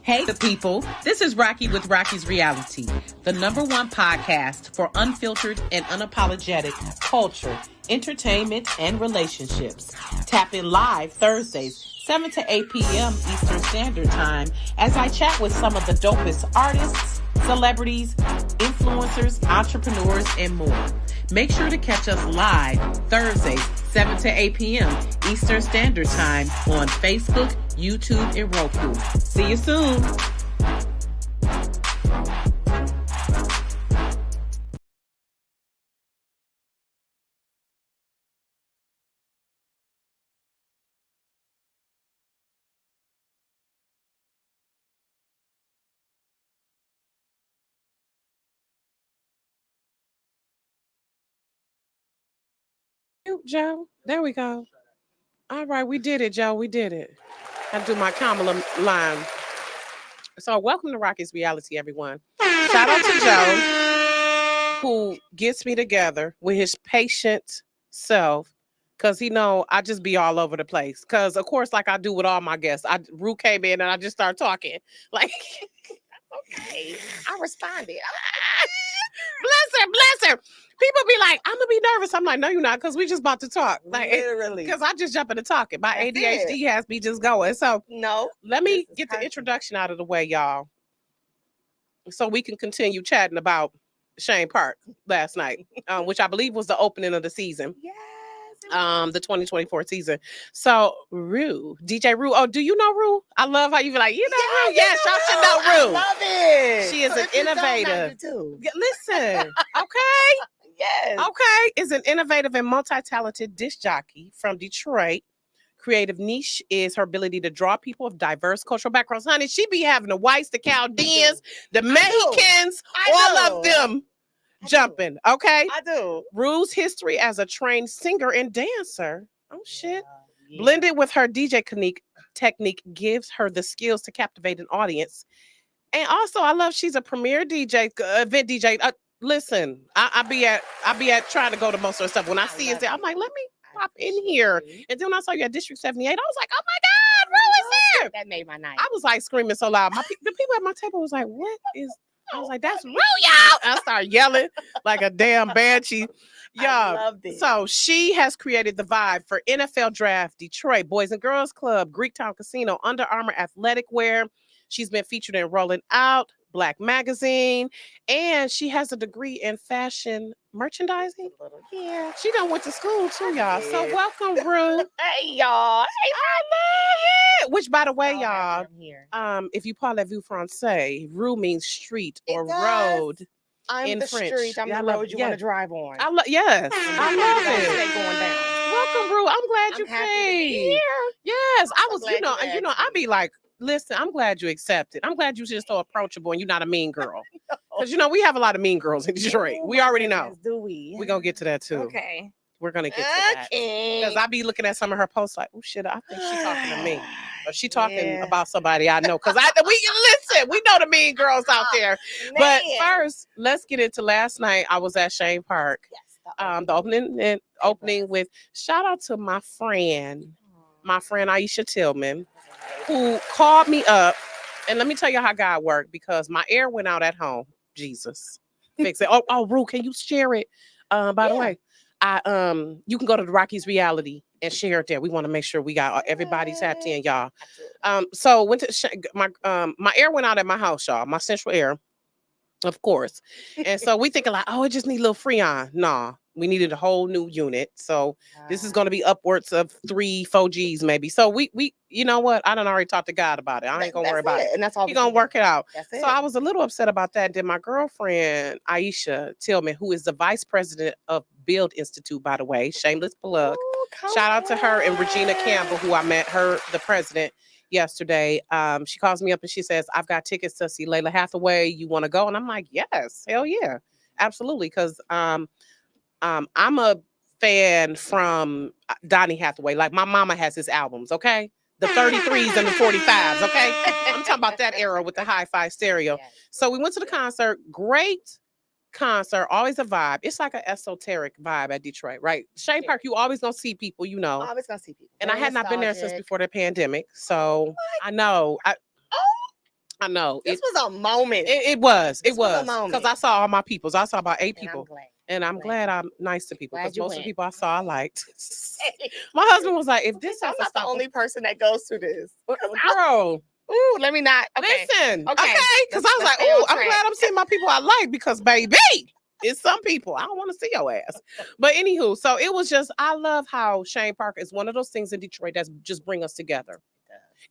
Hey, the people. This is Rocki with Rocki's Reality, the #1 podcast for unfiltered and unapologetic culture, entertainment, and relationships. Tap in live Thursdays, 7 to 8 p.m. Eastern Standard Time, as I chat with some of the dopest artists, celebrities, influencers, entrepreneurs, and more. Make sure to catch us live Thursdays, 7 to 8 p.m. Eastern Standard Time on Facebook, YouTube, and Roku. See you soon. Joe. There we go. All right, we did it, Joe. We did it. I do my Kamala line. So, welcome to Rocky's Reality, everyone. Shout out to Joe, who gets me together with his patient self, because he know I just be all over the place. Because, of course, like I do with all my guests, Rue came in and I just start talking. Like, okay, I responded. Bless her. People be like, I'm gonna be nervous. I'm like, no, you're not, because we just about to talk. Like, Literally, because I just jump into talking. My That's ADHD has me just going. So no, let me get the introduction out of the way, y'all, so we can continue chatting about Shane Park last night, which I believe was the opening of the season. Yes. The 2024 season. So Rue, DJ Rue. Oh, do you know Rue? I love how you be like, you know Rue. Yes, y'all should know Rue. I love it. She is an innovator. Too. Listen, okay. Yes. Okay, is an innovative and multi-talented disc jockey from Detroit. Creative niche is her ability to draw people of diverse cultural backgrounds. Honey, she be having the whites, the Chaldeans, the Mexicans, all of them jumping. Okay? I do. Rue's history as a trained singer and dancer. Oh, shit. Yeah. Blended with her DJ technique gives her the skills to captivate an audience. And also, I love she's a premier DJ, event DJ. Listen, I be at trying to go to most of her stuff. When I see it there, I'm like, let me pop in here. And then when I saw you at District 78, I was like, oh my God, Rue is here. That made my night. I was like screaming so loud. The people at my table was like, what is? I was like, that's Rue, y'all. I started yelling like a damn banshee. I loved it. So she has created the vibe for NFL Draft, Detroit, Boys and Girls Club, Greektown Casino, Under Armour athletic wear. She's been featured in Rolling Out, Black Magazine, and she has a degree in fashion merchandising. Yeah. She done went to school too, y'all. So welcome, Rue. Hey, y'all. Hey, I love it. Which, by the way, y'all, here. If you parlez-vous français, Rue means street or road. I'm in the French. street. I'm the road you want to drive on. Yes, I love it. Stay going down. Welcome, Rue. I'm glad you came. Yes, I was. I be like, listen, I'm glad you accepted. I'm glad you're just so approachable and you're not a mean girl. Because we have a lot of mean girls in Detroit. We already know. Do we? We're gonna get to that too. Okay. We're gonna get to that. Because I be looking at some of her posts like, oh shit, I think she's talking to me. Or she talking about somebody I know. Because we know the mean girls out there. But first, let's get into last night. I was at Shane Park. Yes. The opening with shout out to my friend Aisha Tillman, who called me up. And let me tell you how God worked, because my air went out at home. Jesus. Fix it. Oh, Rue, can you share it? By the way, you can go to the Rockies Reality and share it there. We want to make sure we got everybody tapped in, y'all. So went to my air went out at my house, y'all. My central air, of course. And so we thinking like, oh, it just need a little Freon. Nah, we needed a whole new unit. So this is going to be upwards of 3-4 G's maybe. So we you know what? I done already talked to God about it. I ain't gonna worry about it. And that's all. He's gonna work it out. That's so I was a little upset about that. Then my girlfriend Aisha Tillman, who is the vice president of Build Institute, by the way, shameless plug. Ooh, shout out to her and Regina Campbell, who I met her, the president, yesterday. She calls me up and she says, I've got tickets to see Layla Hathaway. You want to go? And I'm like, yes, hell yeah, absolutely. Because I'm a fan from Donny Hathaway. Like my mama has his albums, okay? The 33s and the 45s, okay? I'm talking about that era with the hi-fi stereo. Yes. So we went to the concert. Great concert, always a vibe. It's like an esoteric vibe at Detroit, right? Shane Park, you always gonna see people, Always gonna see people. And I had not been there since before the pandemic. So I know. I know. This was a moment. It was. This It was a was. moment. Because I saw all my peoples. I saw about 8 And I'm people. glad. And I'm glad I'm nice to people. Glad Because you most of the went. people I saw, I liked. My husband was like, if Okay, this so has I'm to not the stop. only person that goes through this. Girl, Ooh, let me not. Okay. listen. Okay. Okay. Because I was Let's like, stay on oh, I'm track. glad I'm seeing my people I like. Because, baby, it's some people. I don't want to see your ass. But anywho, so it was just, I love how Shane Parker is one of those things in Detroit that's just bring us together.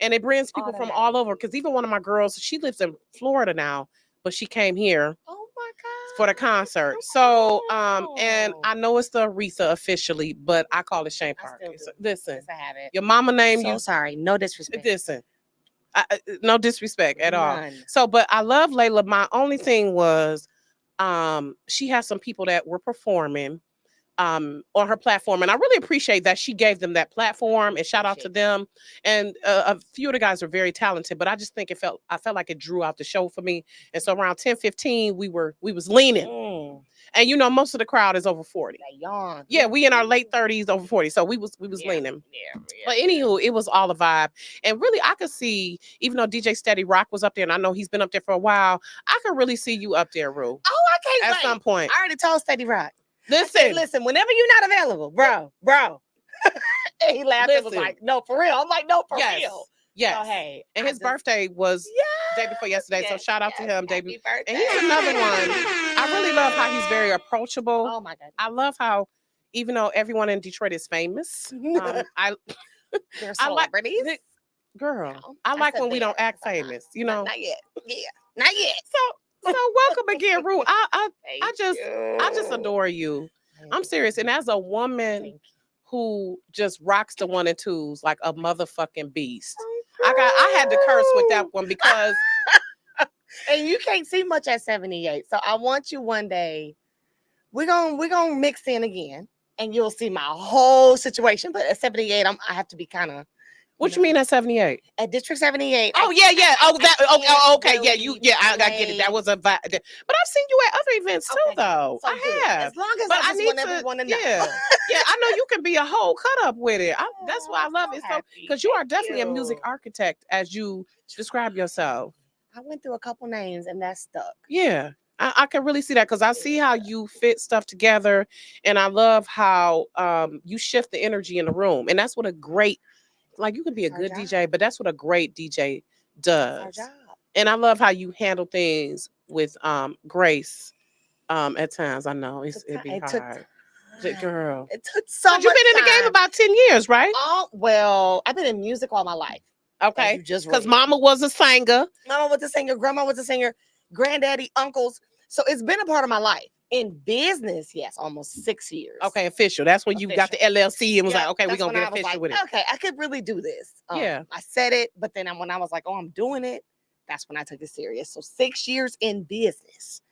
And it brings people from all over. Because even one of my girls, she lives in Florida now, but she came here Oh my God. for the concert. Come So, and on. I know it's the Aretha officially, but I call it Shane I Parker. still do. Listen, It's a habit. your mama named So you. sorry. No disrespect. Listen, no disrespect at all. None. So, but I love Layla. My only thing was, she has some people that were performing on her platform, and I really appreciate that she gave them that platform, and shout out to them. And a few of the guys are very talented, but I just think I felt like it drew out the show for me. And so around 10-15 we was leaning. And you know, most of the crowd is over 40. That yawn. Yeah, we in our late 30s, over 40. So we was leaning. Yeah. But anywho, it was all a vibe. And really, I could see, even though DJ Steady Rock was up there, and I know he's been up there for a while, I could really see you up there, Rue. Oh, I can't At wait. some point. I already told Steady Rock. Listen. Listen, whenever you're not available, bro. And he laughed and was Listen. like, no, for real. I'm like, no, for Yes. real. Yes. So, hey. And his birthday was the day before yesterday. So shout out to him, Happy birthday. And he's another one. I really love how he's very approachable. Oh my God. I love how, even though everyone in Detroit is famous, They're celebrities. Girl, No, I like when we there. don't act famous, you know. Not yet. Yeah. Not yet. So welcome again, Rue. I just adore you. I'm serious. And as a woman who just rocks the 1 and 2s like a motherfucking beast. I had to curse with that one because and you can't see much at 78. So I want you one day. We're gonna mix in again and you'll see my whole situation. But at 78, I have to be kind of. What you mean at 78? At District 78. Oh, yeah. Okay. Yeah, I get it. That was a vibe. But I've seen you at other events too, though. So I have. As long as but I need everyone to know. Yeah, I know you can be a whole cut up with it. That's why I love it. So, because you are definitely a music architect, as you describe yourself. I went through a couple names and that stuck. Yeah. I can really see that because I see how you fit stuff together, and I love how you shift the energy in the room, and that's what a great. Like, you can be a good DJ, but that's what a great DJ does. Our job. And I love how you handle things with grace. At times, I know it'd be hard. Girl, it took so much. You've been in the game about 10 years, right? Oh, well, I've been in music all my life. Okay, because Mama was a singer. Mama was a singer. Grandma was a singer. Granddaddy, uncles. So it's been a part of my life. In business, yes, almost 6 years. Okay, official. That's when you got the LLC and was like, okay, we're going to get official with it. Okay, I could really do this. Yeah. I said it, but then when I was like, oh, I'm doing it, that's when I took it serious. So 6 years in business.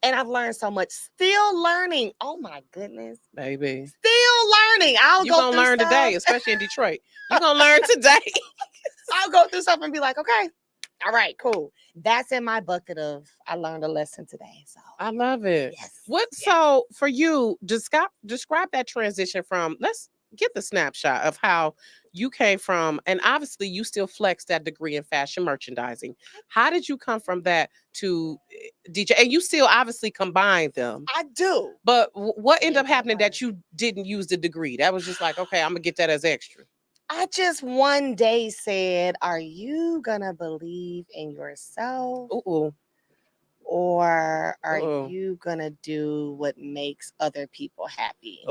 And I've learned so much. Still learning. Oh, my goodness. Baby. Still learning. You're going to learn today, especially in Detroit. You're going to learn today. I'll go through stuff and be like, okay. All right, cool. That's in my bucket of I learned a lesson today. So I love it. Yes. So for you, describe that transition from, let's get the snapshot of how you came from, and obviously you still flex that degree in fashion merchandising. How did you come from that to DJ? And you still obviously combine them. I do. But what ended up happening that you didn't use the degree? That was just like, okay, I'm gonna get that as extra. I just one day said, are you gonna believe in yourself? Ooh. Or are you gonna do what makes other people happy?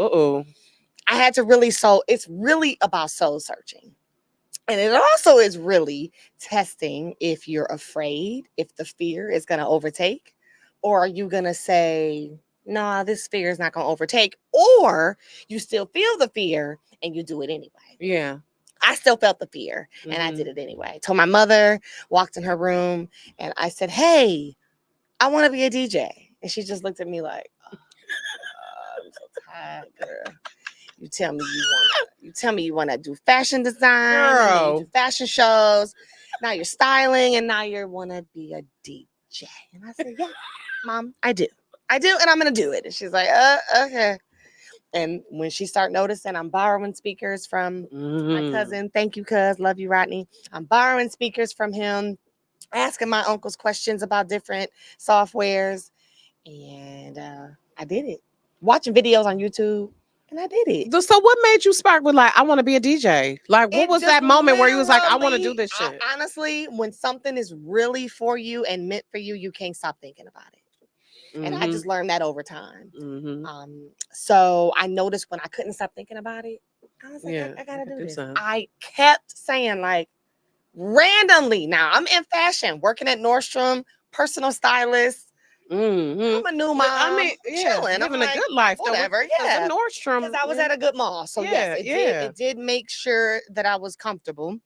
I had to really it's really about soul searching. And it also is really testing if you're afraid, if the fear is gonna overtake, or are you gonna say, no, this fear is not gonna overtake, or you still feel the fear and you do it anyway. Yeah. I still felt the fear and I did it anyway. Told my mother, walked in her room, and I said, hey, I want to be a DJ. And she just looked at me like, oh, I'm so tired, girl. You tell me you want to do fashion design, girl. You do fashion shows. Now you're styling, and now you want to be a DJ. And I said, yeah, Mom, I do, and I'm gonna do it. And she's like, okay. And when she started noticing, I'm borrowing speakers from my cousin. Thank you, cuz. Love you, Rodney. I'm borrowing speakers from him. asking my uncles questions about different softwares, and I did it. Watching videos on YouTube, and I did it. So what made you spark with like, I want to be a DJ? Like, what was that moment where you was like, I want to do this shit? Honestly, when something is really for you and meant for you, you can't stop thinking about it. And I just learned that over time. So I noticed when I couldn't stop thinking about it, I was like, I gotta do this. Something. I kept saying, like, randomly. Now I'm in fashion, working at Nordstrom, personal stylist. I'm a new mom. I mean, chilling. Living a good life, whatever. Though. Yeah, Nordstrom. Because I was at a good mall, so yes, it did make sure that I was comfortable.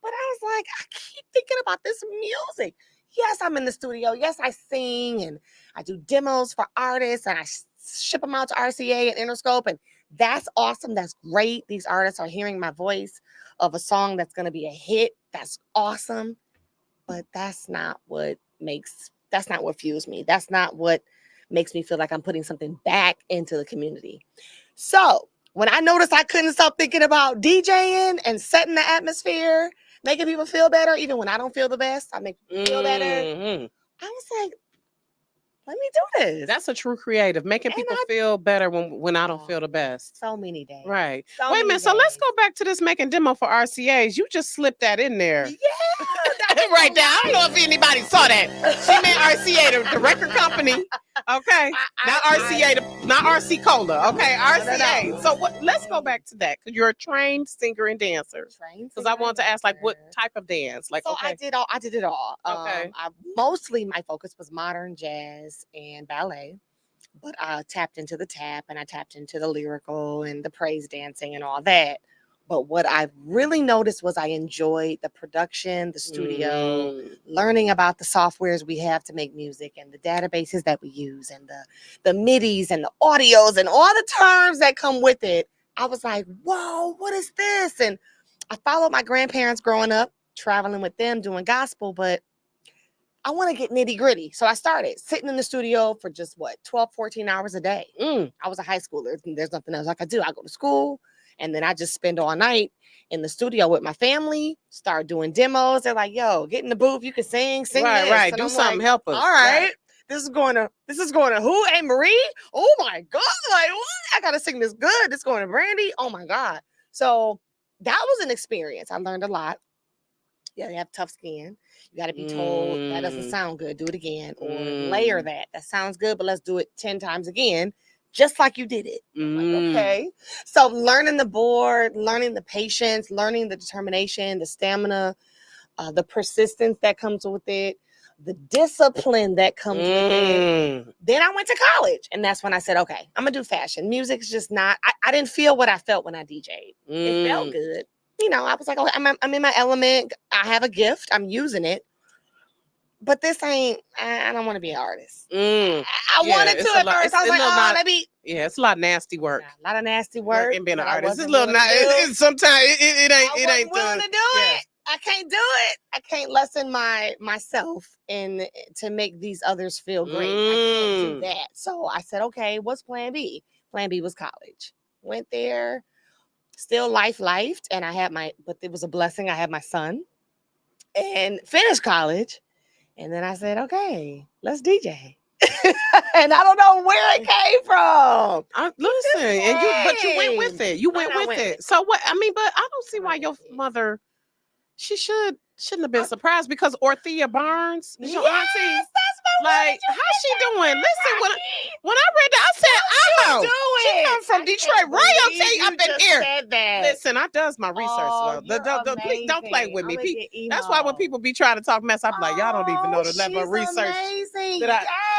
But I was like, I keep thinking about this music. Yes, I'm in the studio. Yes, I sing and I do demos for artists and I ship them out to RCA and Interscope. And that's awesome. That's great. These artists are hearing my voice of a song that's going to be a hit. That's awesome. But that's not what fuels me. That's not what makes me feel like I'm putting something back into the community. So when I noticed I couldn't stop thinking about DJing and setting the atmosphere, making people feel better, even when I don't feel the best, I make people feel better. I was like, let me do this. That's a true creative, making people feel better when I don't feel the best. So many days. Right. Wait a minute. So let's go back to this making demo for RCAs. You just slipped that in there. Yeah. Right there. I don't know if anybody saw that. She meant RCA, the record company. Okay. Not RCA, not RC Cola. Okay. RCA. No. So let's go back to that. Because you're a trained singer and dancer. Because I wanted to ask, like, what type of dance? Like, so I did it all. Okay. Mostly my focus was modern jazz and ballet. But I tapped into the tap and I tapped into the lyrical and the praise dancing and all that. But what I really noticed was I enjoyed the production, the studio, learning about the softwares we have to make music and the databases that we use and the MIDIs and the audios and all the terms that come with it. I was like, whoa, what is this? And I followed my grandparents growing up, traveling with them, doing gospel, but I want to get nitty gritty. So I started sitting in the studio for just 12, 14 hours a day. I was a high schooler. There's nothing else I could do. I go to school and then I just spend all night in the studio with my family, start doing demos. They're like, yo, get in the booth. You can sing right, this. Right. And do I'm something, like, help us. All right. This is going to who? Hey, Marie? Oh my God. Like, what? I got to sing this good. This going to Brandy. Oh my God. So that was an experience. I learned a lot. Yeah, you have tough skin. You got to be told that doesn't sound good. Do it again. Or layer that. That sounds good, but let's do it 10 times again, just like you did it. Like, okay. So learning the board, learning the patience, learning the determination, the stamina, the persistence that comes with it, the discipline that comes with it. Then I went to college. And that's when I said, okay, I'm going to do fashion. Music's just not, I didn't feel what I felt when I DJ'd. It felt good. You know, I was like, okay, I'm in my element. I have a gift. I'm using it. But this ain't, I don't want to be an artist. I wanted to at first. I was like, let me. Yeah, it's a lot of nasty work. A lot of nasty work. And being an artist. It's a little, sometimes it ain't. I wasn't willing to do it. I can't do it. I can't lessen myself to make these others feel great. I can't do that. So I said, okay, what's plan B? Plan B was college. Went there. Still lifed, and but it was a blessing. I had my son and finished college. And then I said, okay, let's DJ. And I don't know where it came from. But you went with it. You went with it. So what, I mean, but I don't see why your mother, she shouldn't have been surprised because Orthea Barnes is your auntie. That's my like, how's she doing? Listen, when I read that, I said, she come from Detroit royalty up in here. Listen, I does my research. Please don't play with me. That's why when people be trying to talk mess, I'm like, y'all don't even know the level of research. Amazing.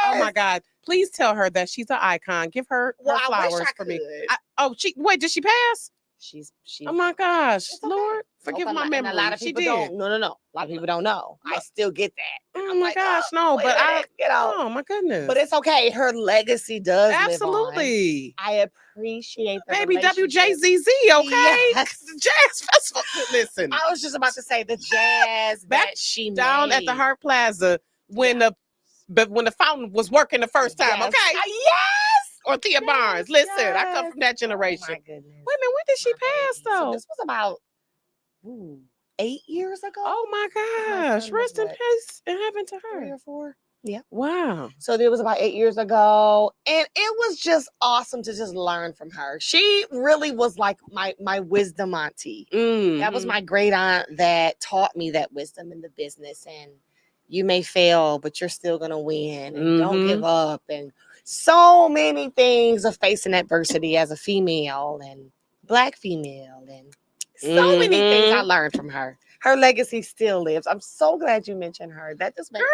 Oh my God. Please tell her that she's an icon. Give her flowers for me. Did she pass? She's oh my gosh, Lord, forgive my memory. A lot of people don't. No. A lot of people don't know. I still get that. Oh my gosh, no, but oh my goodness. But it's okay. Her legacy does absolutely. Live on. I appreciate the baby WJZZ. Okay, yes. Jazz festival. Listen, I was just about to say the jazz back that she down made. At the Hart Plaza when the fountain was working the first time. Yes. Okay, yes. Orthea Barnes. Listen, I come from that generation. Oh my goodness. Wait a minute, when did she pass though? So this was about 8 years ago. Oh my gosh. Rest in peace in heaven to her. 3 or 4. Yeah. Wow. So it was about 8 years ago. And it was just awesome to just learn from her. She really was like my wisdom auntie. Mm-hmm. That was my great aunt that taught me that wisdom in the business. And you may fail, but you're still going to win. And don't give up. And so many things of facing adversity as a female and Black female. And so many things I learned from her. Her legacy still lives. I'm so glad you mentioned her. That just made Girl,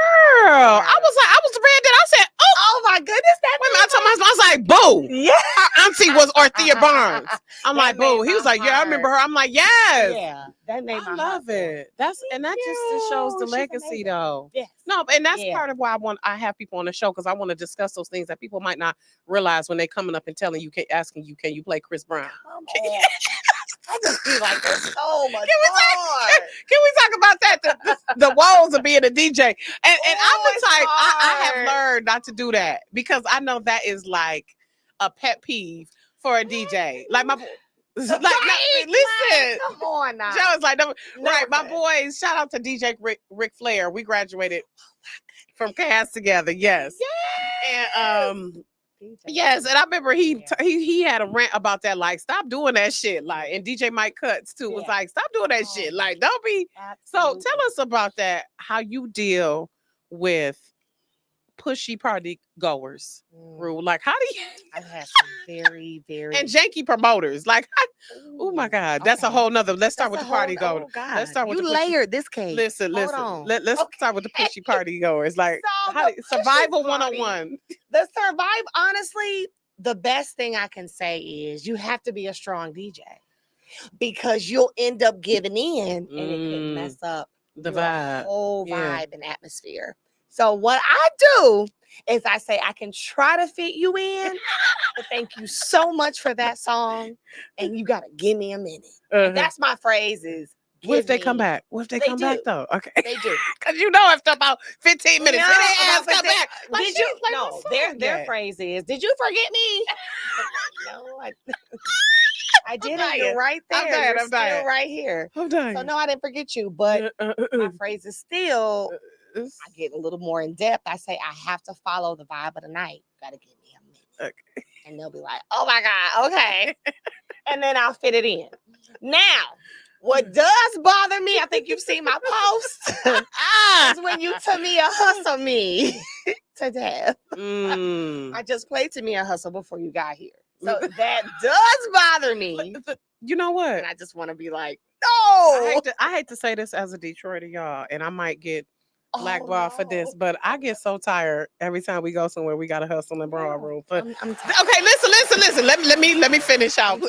I was read that. I said, oh my goodness, that wait a minute, I told my husband, I was like, boo. Yeah. Her auntie was Orthea Barnes. I'm That like, boo. He was like, yeah, I remember her. I'm like, yes. Yeah, that made my I love it. That's and that just shows the She's legacy amazing. though. Yes. No, and that's part of why I have people on the show, because I want to discuss those things that people might not realize when they're coming up and telling you, asking you, can you play Chris Brown? Come on. I just feel like there's so much Can we talk about that? The woes of being a DJ. And I'm the type, I have learned not to do that, because I know that is like a pet peeve for a DJ. Like my listen. Come on now. Joe's like, no, right. My boys, shout out to DJ Ric Flair. We graduated from Cass together. Yes. And yes, and I remember he had a rant about that, like, stop doing that shit, like, and DJ Mike Cuts too was like, stop doing that shit, like, don't be. Absolutely. So tell us about that, how you deal with pushy party goers, Rue. Like, how do you? I've had some very, very and janky promoters, like, oh my God, that's a whole nother. Let's start with the party goers. Oh God, let's start with you layered this cake. Listen. Let's start with the pushy party goers, like, survival 101. The survive, honestly, the best thing I can say is you have to be a strong DJ, because you'll end up giving in and it can mess up the whole vibe and atmosphere. So what I do is I say, I can try to fit you in, but thank you so much for that song, and you got to give me a minute. That's my phrase is, what if they come back? What if they come back though? Okay. They do. Because after about 15 minutes, they come back. Like, did you? No, their phrase is, did you forget me? No, I didn't. You're right there. I'm still right here. I'm dying. So no, I didn't forget you, but my phrase is still, I get a little more in depth. I say, I have to follow the vibe of the night. Gotta give me a minute. Okay. And they'll be like, oh my God, okay. And then I'll fit it in. Now, what does bother me, I think you've seen my post, is when you Tamia hustle me to death. I just played Tamia hustle before you got here. So that does bother me. You know what? And I just want to be like, no. I hate to say this as a Detroiter, y'all, and I might get blackballed for this, but I get so tired every time we go somewhere. We got to hustle and brawl room. But okay, listen. Let me finish out.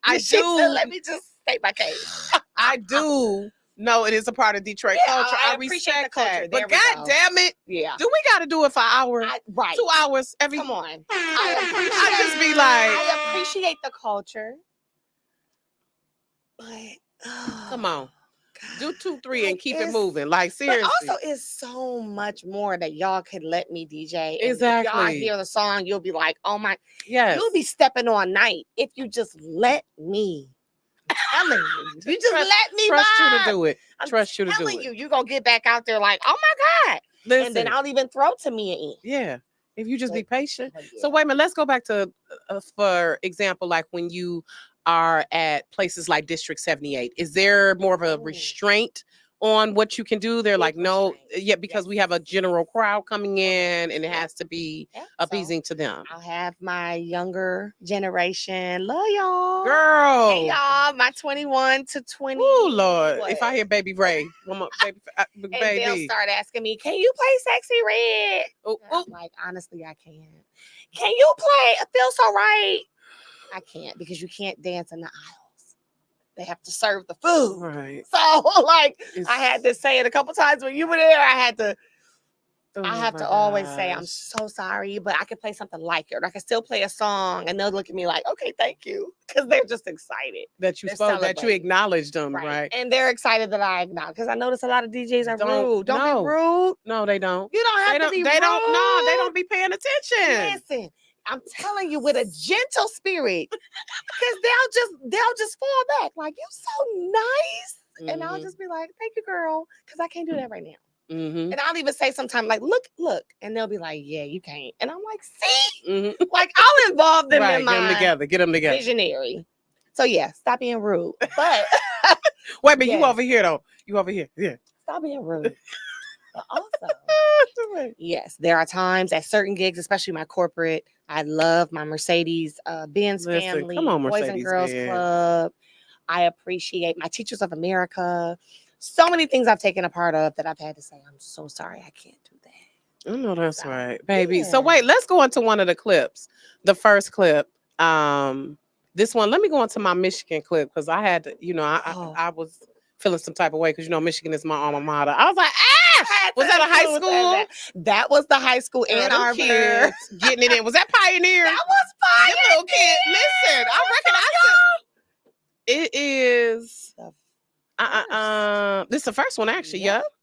I do. Let me just state my case. I do know it is a part of Detroit culture. I respect the culture. But God damn it, do we got to do it for an hour? 2 hours every? Come on. I just be like, I appreciate the culture, but come on. Do 2, 3 and keep it moving. Like, seriously. But also, it's so much more that y'all could let me DJ. Exactly. If y'all hear the song, you'll be like, oh my. Yes. You'll be stepping on night if you just let me. I'm telling you. You just let me trust vibe. you to do it. I'm trust you to do telling it. you're going to get back out there like, oh my God. Listen. And then I'll even throw Tamia in. Yeah. If you just be patient. So wait a minute. Let's go back to, for example, like when you are at places like District 78. Is there more of a restraint on what you can do? They're like, no, because we have a general crowd coming in and it has to be appeasing to them. I'll have my younger generation. Love y'all. Girl. Hey, y'all, my 21 to 20. Oh, Lord. If I hear Baby Ray, baby, and they'll start asking me, can you play Sexy Red? I'm like, honestly, I can't. Can you play It Feels So Right? I can't, because you can't dance in the aisles. They have to serve the food. Right. So, like, I had to say it a couple times when you were there. I have to always say, I'm so sorry, but I can play something like it. Or I can still play a song, and they'll look at me like, okay, thank you. Because they're just excited. That you spoke, that you acknowledged them, right? And they're excited that I acknowledge. Because I notice a lot of DJs are rude. Don't be rude. No, they don't. You don't have to be rude. They don't be paying attention. Listen. I'm telling you, with a gentle spirit, because they'll just fall back like, you so nice. And I'll just be like, thank you, girl, because I can't do that right now. And I'll even say sometimes like, look, and they'll be like, yeah, you can't. And I'm like, see, like I'll involve them in my get them together. Visionary. So yeah, stop being rude. But wait, but you over here though. You over here. Yeah. Stop being rude. But also, yes, there are times at certain gigs, especially my corporate. I love my Mercedes Benz family, come on, Boys and Mercedes Girls Benz. Club. I appreciate my Teachers of America. So many things I've taken a part of that I've had to say, I'm so sorry, I can't do that. I know that's right, baby. So wait, let's go into one of the clips. The first clip. This one, let me go into my Michigan clip because I had to, I was feeling some type of way because Michigan is my alma mater. I was like, was that a high school? That was the high school Ann Arbor. Kids getting it in. Was that Pioneer? That was Pioneer. Them little kids. Listen, I recognize it. It is. This is the first one actually.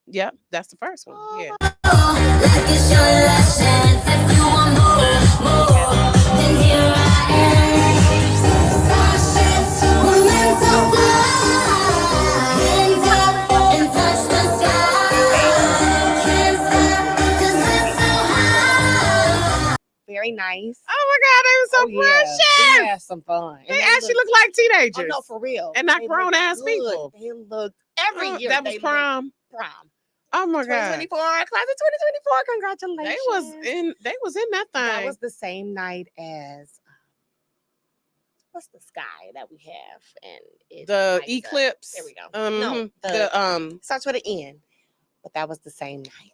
Yep, that's the first one. Yeah. Like it's your last chance. If you want more, then here I am. Very nice. Oh my God, they were so precious. We had some fun. They actually look like teenagers. Oh no, for real. And not grown ass people. They look every year. That was prom. Oh my God. 2024, class of 2024. Congratulations. They was in that thing. That was the same night as what's the sky that we have? And the eclipse. There we go. No, starts with an N. But that was the same night.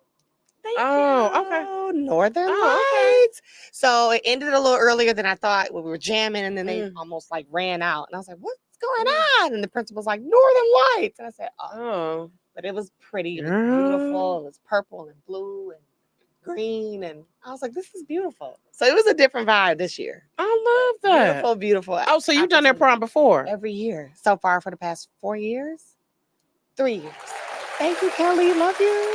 Okay. Northern Lights. Okay. So it ended a little earlier than I thought. We were jamming, and then they almost like ran out. And I was like, what's going on? And the principal's like, Northern Lights. And I said, oh. But it was pretty. It was beautiful. It was purple and blue and green. And I was like, this is beautiful. So it was a different vibe this year. I love that. Beautiful, beautiful. Oh, so you've done their prom before? Every year. So far for the past 4 years. 3 years. Thank you, Kelly. Love you.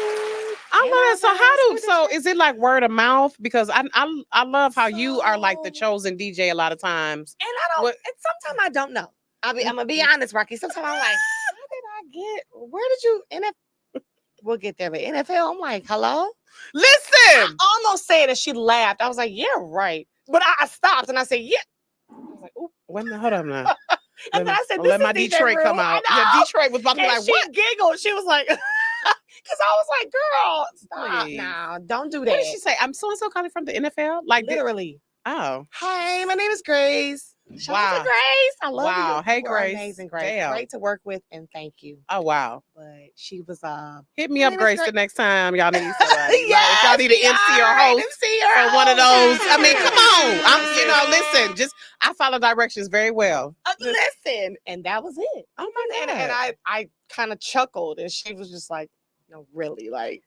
I love that. So is it like word of mouth? Because I love how you are like the chosen DJ a lot of times. And and sometimes I don't know. I'm gonna be honest, Rocki. Sometimes I'm like, how did I get? Where did you NFL? We'll get there, but NFL. I'm like, hello. Listen. I almost said it. She laughed. I was like, yeah, right. But I stopped and I said, yeah. I was like, ooh. Wait a minute, hold on now. And then I said, let my Detroit come out. Yeah, Detroit was about to be like, what? She giggled. She was like, because I was like, girl, stop now. Don't do that. What did she say? I'm so-and-so calling from the NFL? Like literally. Oh. Hey, my name is Grace. Shout out to Grace. I love you. Wow. Hey, Grace. Amazing, Grace. Damn. Great to work with, and thank you. Oh, wow. But she was hit me up, Grace, the next time y'all need somebody. If y'all need an MC or host or one of those. I mean, come on. Listen, just I follow directions very well. Listen, and that was it. Oh my God. And I kind of chuckled, and she was just like, no, really, like.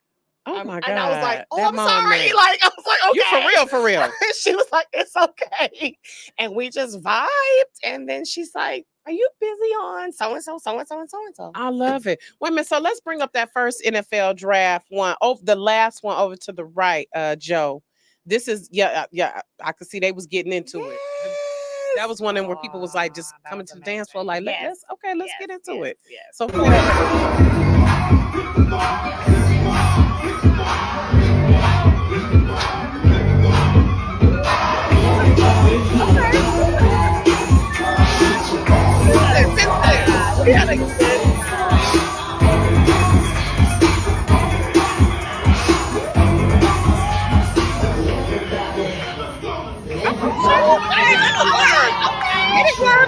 Oh my God. And I was like, I'm sorry. Like, I was like, okay. You for real. She was like, it's okay. And we just vibed. And then she's like, are you busy on so-and-so, so-and-so, and so-and-so? I love it. Wait a minute. So let's bring up that first NFL draft one. Oh, the last one over to the right, Joe. This is, I could see they was getting into it. That was one where people was like just coming to the dance floor. Like, let's get into it. Yes. So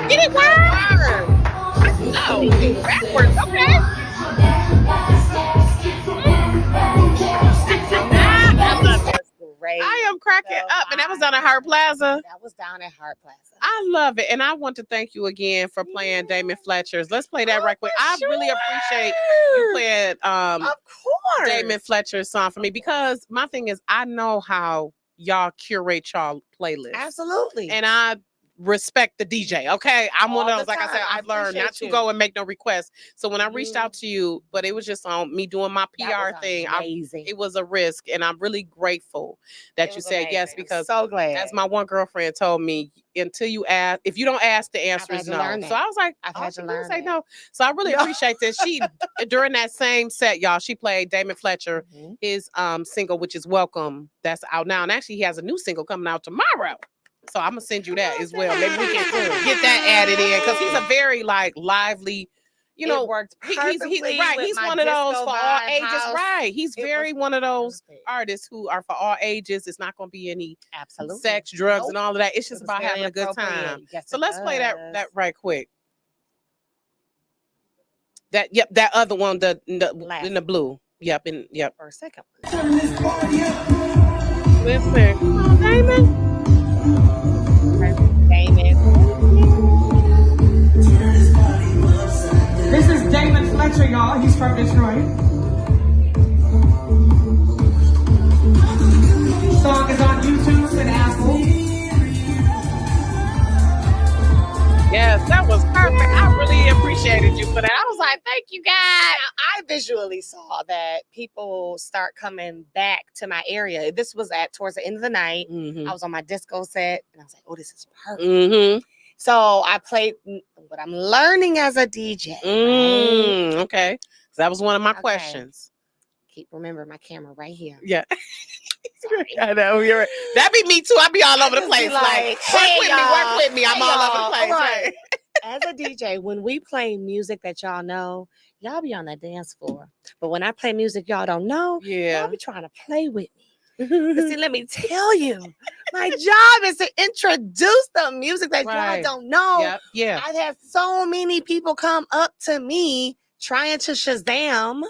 Get it word. No, backwards. Okay. Great. I am cracking up, and that was down at Hart Plaza. That was down at Hart Plaza. I love it, and I want to thank you again for playing Damon Fletcher's. Let's play that right quick. I really appreciate you playing of course Damon Fletcher's song for me, because my thing is I know how y'all curate y'all playlist. Absolutely. And I respect the DJ. Okay. I'm one of those, like I said, I've learned not to go and make no requests. So when I reached out to you, but it was just on me doing my PR thing. It was a risk. And I'm really grateful that you said yes, because so glad. As my one girlfriend told me, until you ask, if you don't ask, the answer is no. So I was like, I've had to learn say no. So I really appreciate this. She during that same set, y'all, she played Damon Fletcher, his single, which is Welcome, that's out now. And actually he has a new single coming out tomorrow. So I'm gonna send you that as well. Maybe we can get that added in, because he's a very like lively, you know, he's right. He's one of those for all ages, right? He's very one of those artists who are for all ages. It's not gonna be any sex, drugs, and all of that. It's just about having a good time. So let's play that right quick. That that other one, the in the blue. Yep, for a second. Listen, come on, Damon. This is Damon Fletcher, y'all. He's from Detroit. Song is on YouTube and Apple. Yes, that was perfect. I really appreciated you for that. I was like, thank you, guys. I visually saw that people start coming back to my area. This was towards the end of the night. I was on my disco set, and I was like, oh, this is perfect. So I played what I'm learning as a DJ. Right? Okay. So that was one of my questions. Remember my camera right here. Yeah. I know. You're right. That be me too. I be all over the place. Like, work with me. I'm all over the place. Right. As a DJ, when we play music that y'all know, y'all be on the dance floor. But when I play music y'all don't know, y'all be trying to play with me. See, let me tell you, my job is to introduce the music that y'all don't know. Yeah. I've had so many people come up to me trying to Shazam.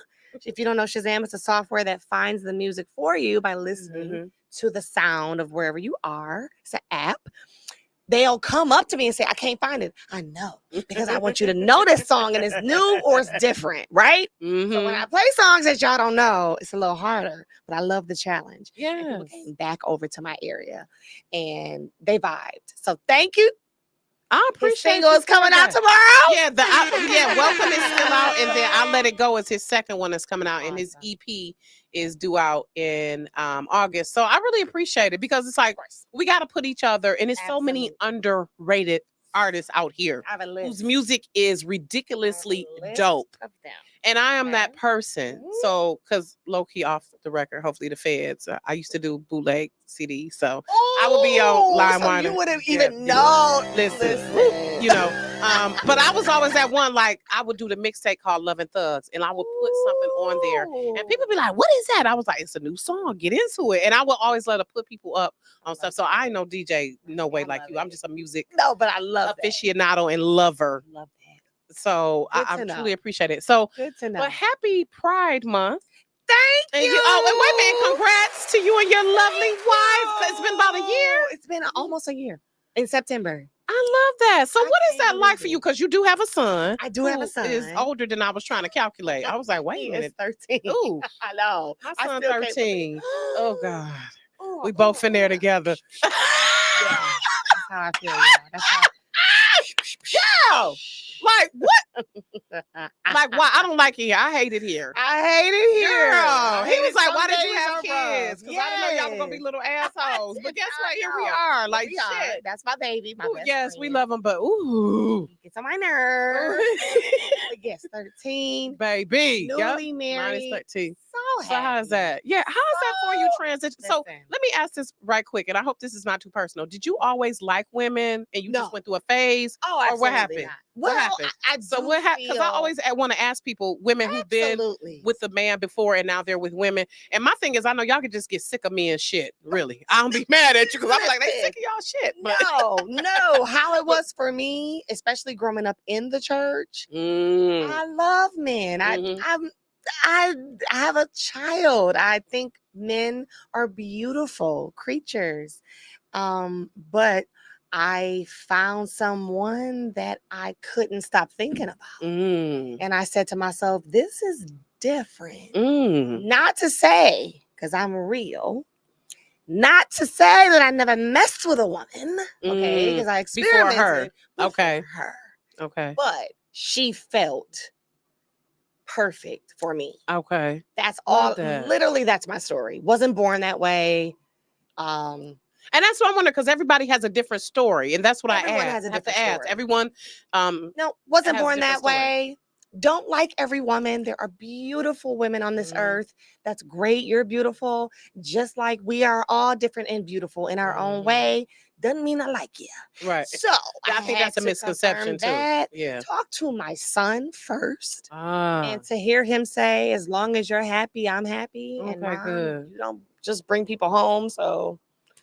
If you don't know Shazam, it's a software that finds the music for you by listening to the sound of wherever you are. It's an app. They'll come up to me and say, I can't find it. I know, because I want you to know this song and it's new or it's different, right? So when I play songs that y'all don't know, it's a little harder, but I love the challenge. Yeah. People came back over to my area and they vibed. So thank you. I appreciate his single is coming out tomorrow. Yeah, Welcome is still out, and then I'll Let It Go is his second one that's coming out, and his EP is due out in August. So I really appreciate it, because it's like we got to put each other, and there's so many underrated artists out here whose music is ridiculously dope. And I am that person. So, because low-key off the record, hopefully the feds, I used to do bootleg CD. So I would be on LimeWire. So you wouldn't even know. Listen, you know. But I was always that one, like, I would do the mixtape called Love and Thugs, and I would put something on there. And people be like, what is that? I was like, it's a new song. Get into it. And I would always let her put people up on stuff. So I know DJ no way like you. I'm just a music but I love aficionado and lover. Love that. So I truly appreciate it. So good to know. But happy Pride Month. Thank you. Oh, and wait a minute. Congrats to you and your lovely wife. It's been about a year. It's been almost a year in September. I love that. So what is that like for you? Because you do have a son. I do have a son. Is older than I was trying to calculate. I was like, wait a minute. 13. Ooh. I know. My son 13. Oh, God. We both in there together. Yeah. That's how I feel, y'all. That's how Girl! Like, what? Like, why? I don't like it here. I hate it here. I hate it here. Girl. He was like, why did you have kids? Because I didn't know y'all were going to be little assholes. But guess what? Here we are. Like, shit. That's my baby. My best yes, friend. we love him, but ooh. He gets on my nerves. But yes, 13. Baby. Newly married. Minus 13. So happy. How's that? Yeah, how's that for you transition? So let me ask this right quick, and I hope this is not too personal. Did you always like women and you just went through a phase? Oh, or what happened? Not. What happened? So what happened? Because I always want to ask people, women who've been with a man before and now they're with women. And my thing is, I know y'all can just get sick of me and shit. Really, I don't be mad at you because I'm like, they sick of y'all shit. But no. How it was for me, especially growing up in the church. I love men. I have a child. I think men are beautiful creatures. But I found someone that I couldn't stop thinking about. And I said to myself, this is different. Not to say, because I'm real, Not to say that I never messed with a woman, okay, because I experimented before her. Okay. But she felt perfect for me. Okay. That's Love all. that. Literally, that's my story. Wasn't born that way. And that's what I wonder, because everybody has a different story, and that's what Everyone I has a have to different ask. story. Everyone, no, wasn't has a born different that story. way. Don't like every woman. There are beautiful women on this earth. That's great. You're beautiful. Just like we are all different and beautiful in our own way. Doesn't mean I like you. Right. So I think that's a misconception too. Yeah. Talk to my son first. Ah. And to hear him say, as long as you're happy, I'm happy. Okay, and Mom, good. you don't just bring people home. So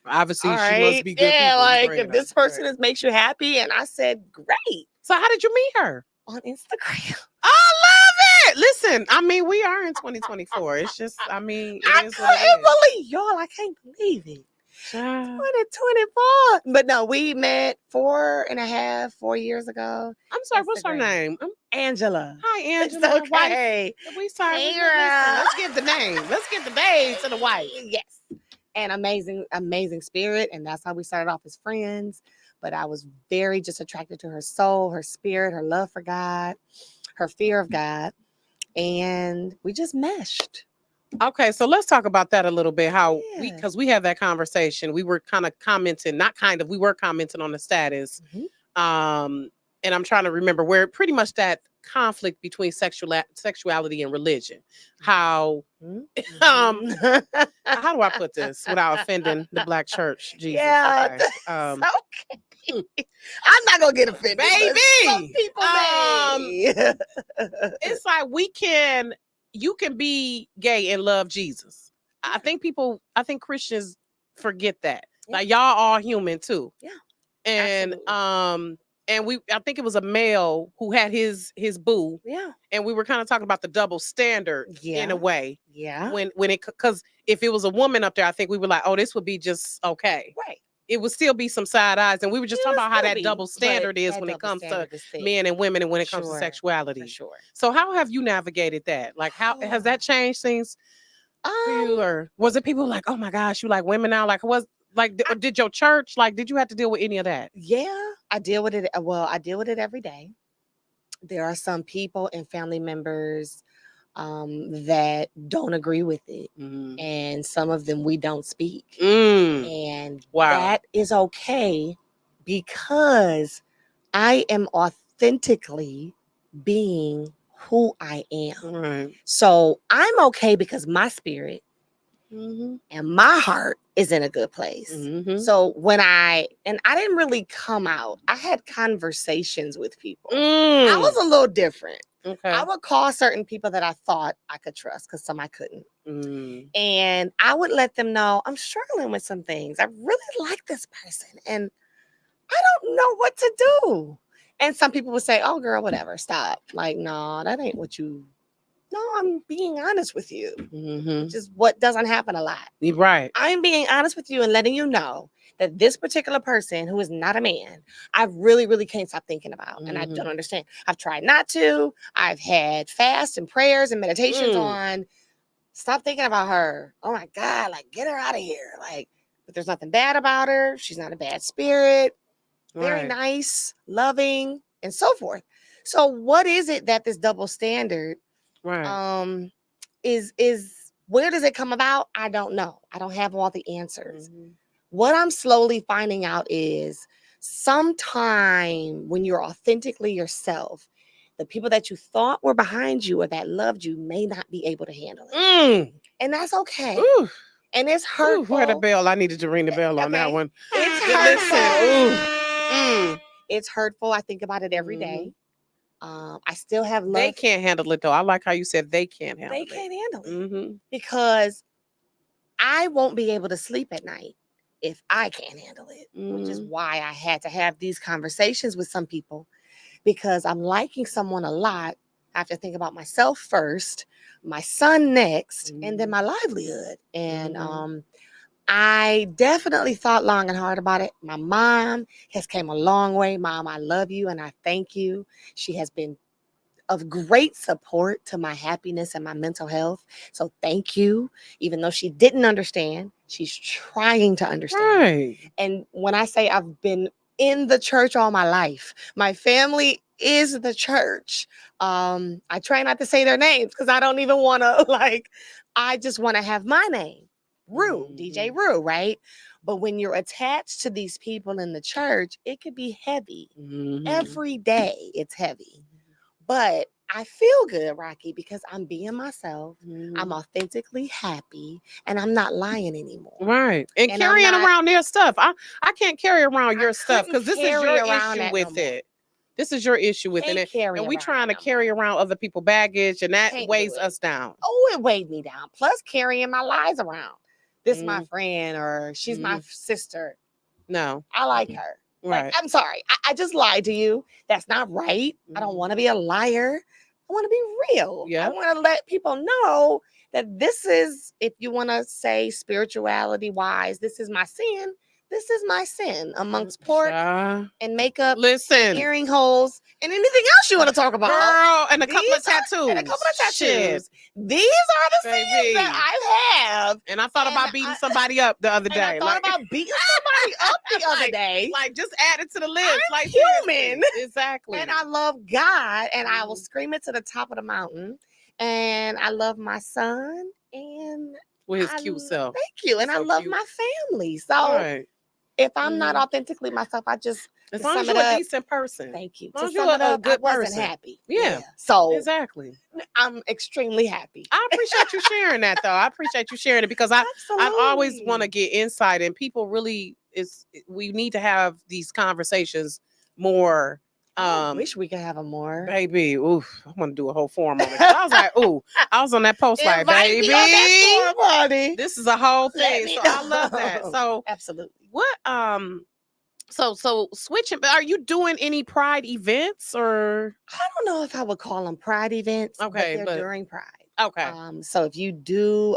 obviously all she right. must be good Yeah, people. like if this person makes you happy. And I said, great. So how did you meet her? On Instagram. I love it. Listen, I mean, we are in 2024. It's just, I mean, I couldn't believe y'all. I can't believe it. 2024. But no, we met 4 years ago. I'm sorry, what's her name? Angela. Hi, Angela. It's okay. We sorry. Listen, let's give the name. Let's give the name to the wife. Yes. And amazing spirit. And that's how we started off as friends. But I was very just attracted to her soul, her spirit, her love for God, her fear of God. And we just meshed. Okay, so let's talk about that a little bit. Because we had that conversation. We were kind of commenting, we were commenting on the status. And I'm trying to remember where pretty much that conflict between sexuality and religion. How how do I put this without offending the Black church? Jesus. Yeah. Okay. Okay. I'm not gonna get offended, baby. Some people may. It's like you can be gay and love Jesus. I think Christians forget that. Yeah. Like y'all all human too. Yeah. And absolutely. And I think it was a male who had his boo. Yeah. And we were kind of talking about the double standard in a way. Yeah. Because if it was a woman up there, I think we were like, oh, this would be just okay. Right. It would still be some side eyes. And we were just talking about how that double standard is when it comes to men and women and when it comes to sexuality. For sure. So how have you navigated that? Like how has that changed things for you? Or was it people like, oh my gosh, you like women now? Like did your church, did you have to deal with any of that? Yeah, I deal with it. Well, I deal with it every day. There are some people and family members that don't agree with it. And some of them we don't speak. And that is okay because I am authentically being who I am. Right. So I'm okay because my spirit and my heart is in a good place. So when I didn't really come out, I had conversations with people. I was a little different. Okay. I would call certain people that I thought I could trust because some I couldn't. And I would let them know I'm struggling with some things. I really like this person and I don't know what to do. And some people would say, oh, girl, whatever, stop. Like, no, that ain't what you... No, I'm being honest with you, which is what doesn't happen a lot. Right. I'm being honest with you and letting you know that this particular person who is not a man, I really, really can't stop thinking about. And I don't understand. I've tried not to. I've had fasts and prayers and meditations on. Stop thinking about her. Oh my God, get her out of here. But there's nothing bad about her. She's not a bad spirit. Very nice, loving, and so forth. So what is it that this double standard is where does it come about? I don't know. I don't have all the answers. What I'm slowly finding out is sometime when you're authentically yourself, the people that you thought were behind you or that loved you may not be able to handle it. And that's okay. And it's hurtful. Where the bell? I needed to ring the bell on that one. It's hurtful. It's hurtful. I think about it every day. I still have love. They can't handle it though. I like how you said they can't handle it. They can't handle it because I won't be able to sleep at night if I can't handle it, which is why I had to have these conversations with some people because I'm liking someone a lot. I have to think about myself first, my son next, and then my livelihood. And I definitely thought long and hard about it. My mom has came a long way. Mom, I love you and I thank you. She has been of great support to my happiness and my mental health. So thank you. Even though she didn't understand, She's trying to understand. Right. And when I say I've been in the church all my life, my family is the church. I try not to say their names because I don't even want to I just want to have my name, Rue, DJ Rue, right? But when you're attached to these people in the church, it could be heavy. Every day it's heavy. But I feel good, Rocki, because I'm being myself. I'm authentically happy, and I'm not lying anymore. Right. And carrying around their stuff. I can't carry around your stuff because this is your issue with it. This is your issue with it. And we trying to carry around other people's baggage, and that weighs us down. Oh, it weighed me down. Plus carrying my lies around. This my friend, or she's my sister. No. I like her. Right. I'm sorry. I just lied to you. That's not right. I don't want to be a liar. I want to be real. Yeah. I want to let people know that this is, if you want to say spirituality wise, this is my sin. This is my sin amongst pork and makeup, earring holes, and anything else you want to talk about. Girl, and a couple of tattoos. And a couple of tattoos. Shit. These are the sins that I have. And I thought about beating somebody up the other day. I thought about beating somebody up the other day. Like, just add it to the list. I'm like human. Exactly. And I love God, and I will scream it to the top of the mountain. And I love my son, and with his cute self. Thank you. And I love my family. So if I'm not authentically myself, I just as long as you're a decent person. Thank you. As long as you're a good person. I wasn't happy. Yeah. So exactly. I'm extremely happy. I appreciate you sharing that, though. I appreciate you sharing it because I always want to get insight, and people really we need to have these conversations more. I wish we could have a more. Baby, oof, I want to do a whole forum on it. I was like, ooh, I was on that post like, baby, this is a whole thing. So I love that. So absolutely. What so switching, are you doing any Pride events or? I don't know if I would call them Pride events. Okay, but they're during Pride. Okay. So if you do,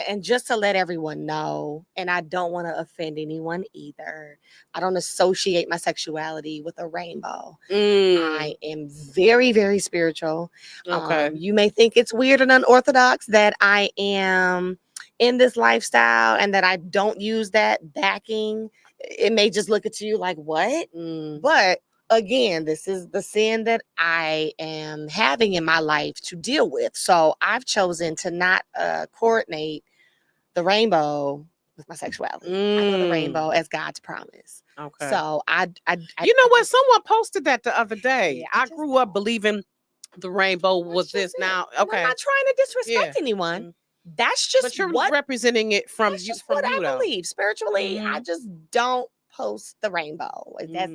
and just to let everyone know, and I don't want to offend anyone either, I don't associate my sexuality with a rainbow. I am very, very spiritual. Okay. You may think it's weird and unorthodox that I am in this lifestyle and that I don't use that backing. It may just look at you like, what? But again, this is the sin that I am having in my life to deal with. So I've chosen to not coordinate the rainbow with my sexuality. I know the rainbow as God's promise. Okay. So I you know what? Someone posted that the other day. Yeah, I grew up believing the rainbow was this. Now, okay. I'm not trying to disrespect anyone. That's just but you're representing it from you. From what you, I though. believe spiritually. I just don't post the rainbow. That's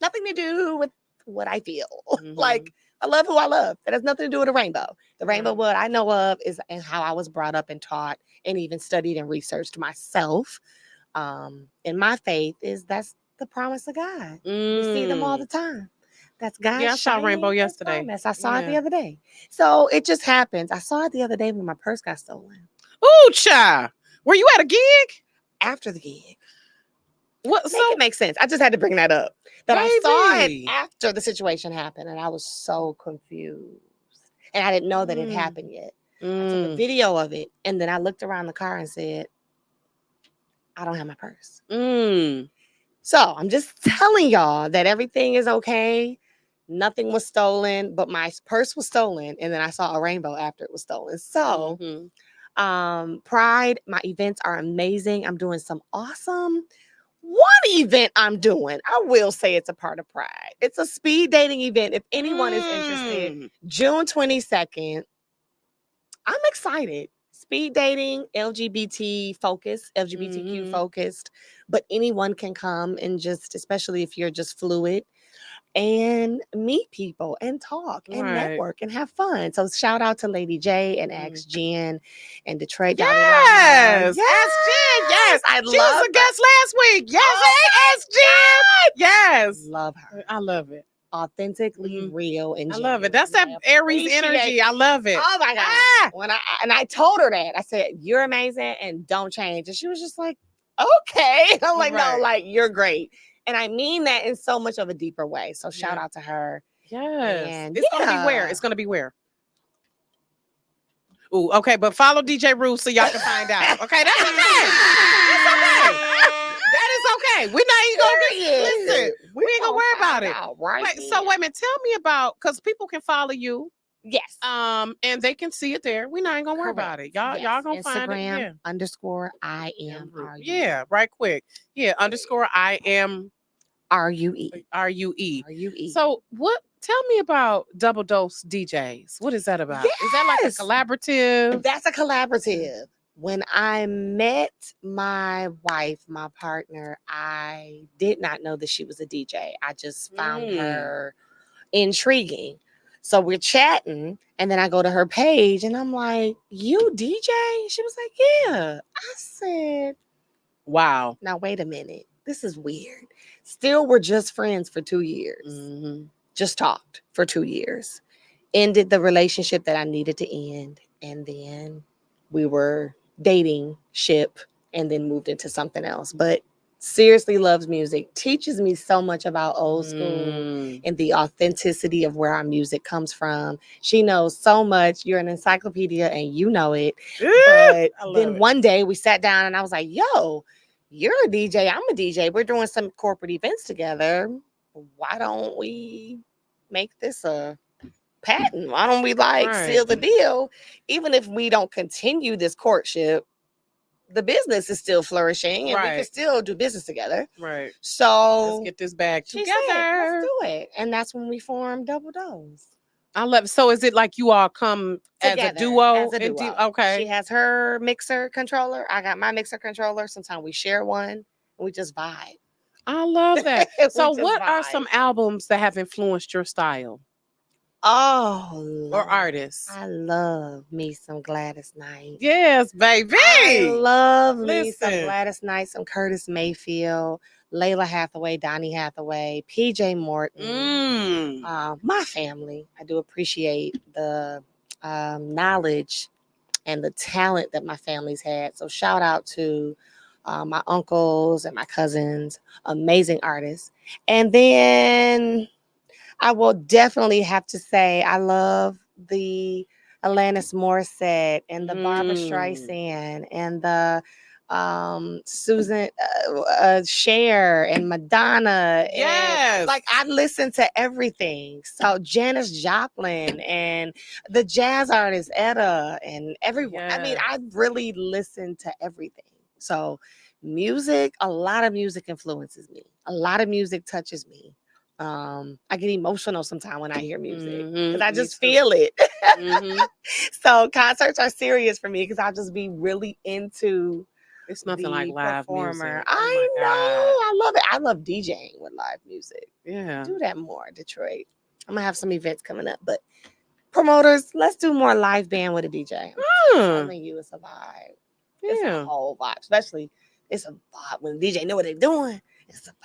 nothing to do with what I feel. Like, I love who I love. That has nothing to do with a rainbow. The rainbow, what I know of is and how I was brought up and taught and even studied and researched myself. In my faith is that's the promise of God. We see them all the time. That's God. Yeah, I saw a rainbow yesterday. I saw it the other day. So it just happens. I saw it the other day when my purse got stolen. Ooh, child. Were you at a gig? After the gig. What? So it makes sense. I just had to bring that up. That I saw it after the situation happened, and I was so confused, and I didn't know that it happened yet. I took a video of it, and then I looked around the car and said, "I don't have my purse." So I'm just telling y'all that everything is okay. Nothing was stolen, but my purse was stolen, and then I saw a rainbow after it was stolen. So, Pride, my events are amazing. I'm doing some awesome. One event I'm doing, I will say it's a part of Pride. It's a speed dating event. If anyone is interested, June 22nd. I'm excited. Speed dating, LGBTQ focused, but anyone can come and just, especially if you're just fluid, and meet people and talk and network and have fun. So shout out to Lady J and X Jen and Detroit. Yes. Yes. Yes. I she was a guest last week. Yes. X Jen. Yes. Love her. I love it. Authentically real and genuine. I love it. That's that Aries energy. I love it. Oh my God. When I told her that, I said, "You're amazing and don't change." And she was just like, "Okay." I'm like, "No, like you're great." And I mean that in so much of a deeper way. So shout out to her. Yes. And it's gonna be where? It's gonna be where? Ooh, okay, but follow DJ Rue so y'all can find out. Okay, that's okay. That's okay. That is okay. We're not even gonna listen. We ain't gonna worry about it. Wait a minute. Tell me about, because people can follow you. Yes. And they can see it there. We're not even gonna worry about it. Y'all gonna find it. Instagram Yeah. _ I am RUE. Yeah, right quick. Yeah, _ I am RUE. RUE. So tell me about Double Dose DJs. What is that about? Yes. Is that like a collaborative? That's a collaborative. When I met my wife, my partner, I did not know that she was a DJ. I just found her intriguing. So we're chatting, and then I go to her page, and I'm like, "You DJ?" She was like, "Yeah." I said, "Wow. Now wait a minute. This is weird." Still, we're just friends for 2 years. Just talked for 2 years. Ended the relationship that I needed to end, and then we were dating ship, and then moved into something else. But seriously loves music, teaches me so much about old school and the authenticity of where our music comes from. She knows so much. You're an encyclopedia and you know it. But then one day we sat down and I was like, "Yo, you're a DJ, I'm a DJ. We're doing some corporate events together. Why don't we make this a patent? Why don't we seal the deal? Even if we don't continue this courtship, the business is still flourishing and we can still do business together." Right. So let's get this bag together. Said, let's do it. And that's when we formed Double Dose. I love it. So is it like you all come together, as a duo? Okay. She has her mixer controller. I got my mixer controller. Sometimes we share one and we just vibe. I love that. So what are some albums that have influenced your style? Or artists? I love me some Gladys Knight. Yes, baby. I love me some Gladys Knight, some Curtis Mayfield, Layla Hathaway, Donny Hathaway, PJ Morton. My family. I do appreciate the knowledge and the talent that my family's had. So shout out to my uncles and my cousins, amazing artists. And then I will definitely have to say I love the Alanis Morissette and the Barbara Streisand and the Susan Cher and Madonna. Yes. And, I listen to everything. So Janis Joplin and the jazz artist Etta and everyone. Yes. I mean, I really listen to everything. So music, a lot of music influences me. A lot of music touches me. I get emotional sometimes when I hear music because I just feel it. So concerts are serious for me because I'll just be really into. It's nothing like live performer. music. I know. I love it. I love DJing with live music. Yeah. Do that more, Detroit. I'm gonna have some events coming up, but promoters, let's do more live band with a DJ. I'm telling you, it's a vibe. Yeah. It's a whole vibe. Especially it's a vibe when the DJ know what they're doing. It's a vibe.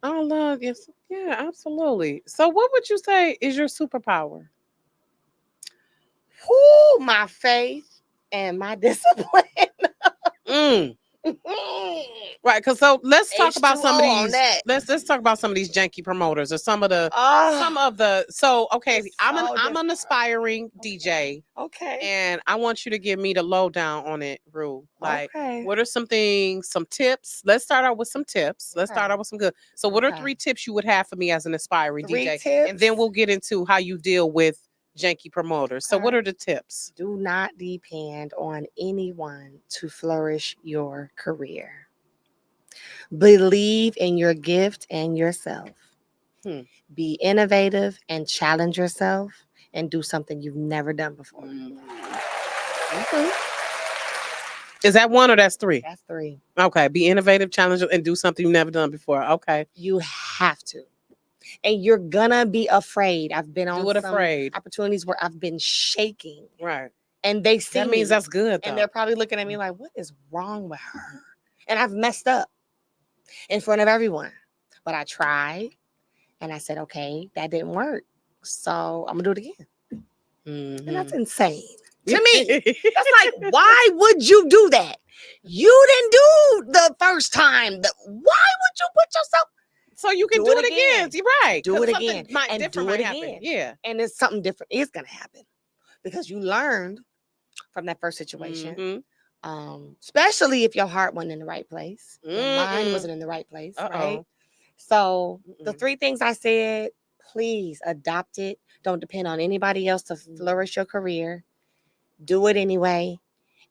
I love it. Yeah, absolutely. So what would you say is your superpower? My faith and my discipline. Right, because so let's talk about some of these. Let's talk about some of these janky promoters or some of the I'm an aspiring DJ. Okay. And I want you to give me the lowdown on it, Rue. What are some things, some tips? Let's start out with some tips. Let's start out with some good. So what are 3 tips you would have for me as an aspiring DJ? Tips? And then we'll get into how you deal with janky promoters. So what are the tips? Do not depend on anyone to flourish your career. Believe in your gift and yourself. Be innovative and challenge yourself and do something you've never done before. Okay. Is that 1 or that's 3? That's 3. Okay. Be innovative, challenge, and do something you've never done before. Okay. You have to. And you're gonna be afraid. I've been on some opportunities where I've been shaking. Right. And they see that means that's good. Though. And they're probably looking at me like, what is wrong with her? And I've messed up in front of everyone. But I tried and I said, okay, that didn't work. So I'm gonna do it again. And that's insane. To me, that's like, why would you do that? You didn't do the first time. Why would you put yourself? So you can do it again. You're right. Do it again. And do it again. Yeah. And it's something different. It's going to happen because you learned from that first situation. Especially if your heart wasn't in the right place, your mind wasn't in the right place, right? So the 3 things I said, please adopt it. Don't depend on anybody else to flourish your career. Do it anyway,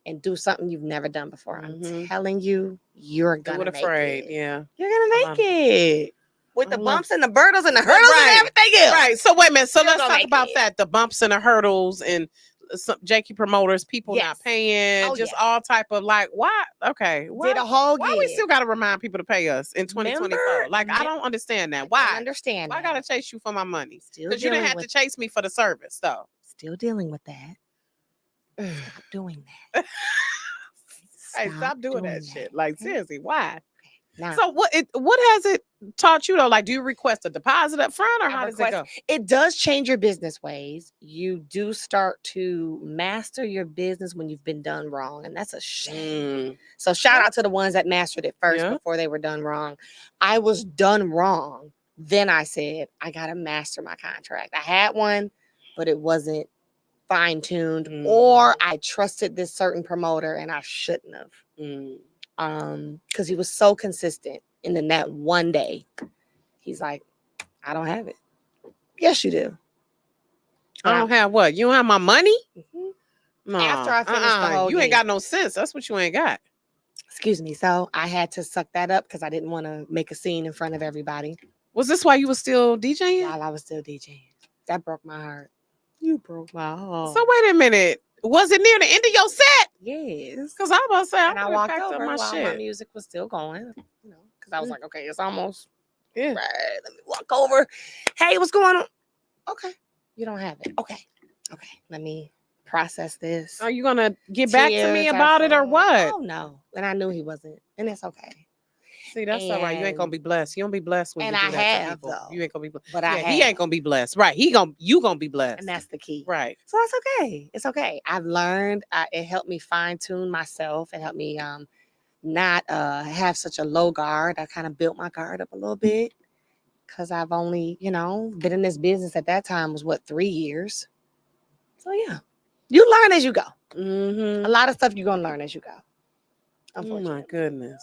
and do something you've never done before. I'm telling you, you're gonna make it. Yeah, you're gonna make it. With the bumps and the hurdles and the hurdles and everything else. Right. So wait a minute. So let's talk about that. The bumps and the hurdles and some janky promoters, people not paying, all type of like, why? Okay. Did a whole why we still got to remind people to pay us in 2024? Like, I don't understand that. Why? I understand. Why I got to chase you for my money? Because you didn't have to chase me for the service, though. Still dealing with that. Stop doing that. Stop doing that shit. Like, seriously, why? Now, so what has it taught you though? Like, do you request a deposit up front, or how does it go? It does change your business ways. You do start to master your business when you've been done wrong, and that's a shame. So shout out to the ones that mastered it first before they were done wrong. I was done wrong. Then I said, I gotta master my contract. I had one, but it wasn't fine-tuned, or I trusted this certain promoter and I shouldn't have. Because he was so consistent. And then that one day, he's like, I don't have it. Yes, you do. I don't have what? You don't have my money? No. After I finished the whole you ain't got no sense. That's what you ain't got. Excuse me. So I had to suck that up because I didn't want to make a scene in front of everybody. Was this why you were still DJing? While I was still DJing. That broke my heart. You broke my heart. So wait a minute. Was it near the end of your set? Yes. Because I was about to say, I walked over while my music was still going, because I was like, okay, it's almost right. Let me walk over. Hey, what's going on? Okay. You don't have it. Okay. Let me process this. Are you going to get back to me about it or what? Oh, no. And I knew he wasn't. And it's okay. See, that's all right. You ain't gonna be blessed. You don't be blessed when you do that to people. Though. You ain't gonna be blessed. But he ain't gonna be blessed. Right. You gonna be blessed. And that's the key. Right. So it's okay. It's okay. I've learned. It helped me fine-tune myself. It helped me not have such a low guard. I kind of built my guard up a little bit because I've only, been in this business at that time was 3 years. So yeah. You learn as you go. A lot of stuff you're gonna learn as you go. Unfortunately. Oh my goodness.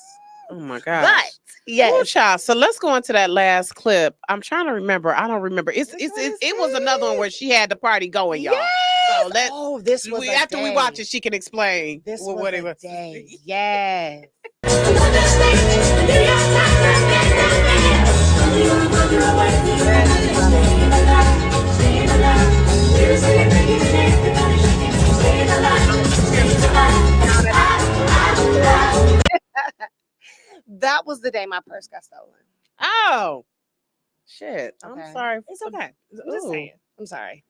Oh my God. But yes. Oh, child. So let's go into that last clip. I'm trying to remember. I don't remember. It was another one where she had the party going, y'all. Yes. So this was after we watch it, she can explain what it was. Yes. That was the day my purse got stolen. Oh, shit. Okay. I'm sorry. It's okay. I'm just saying. I'm sorry.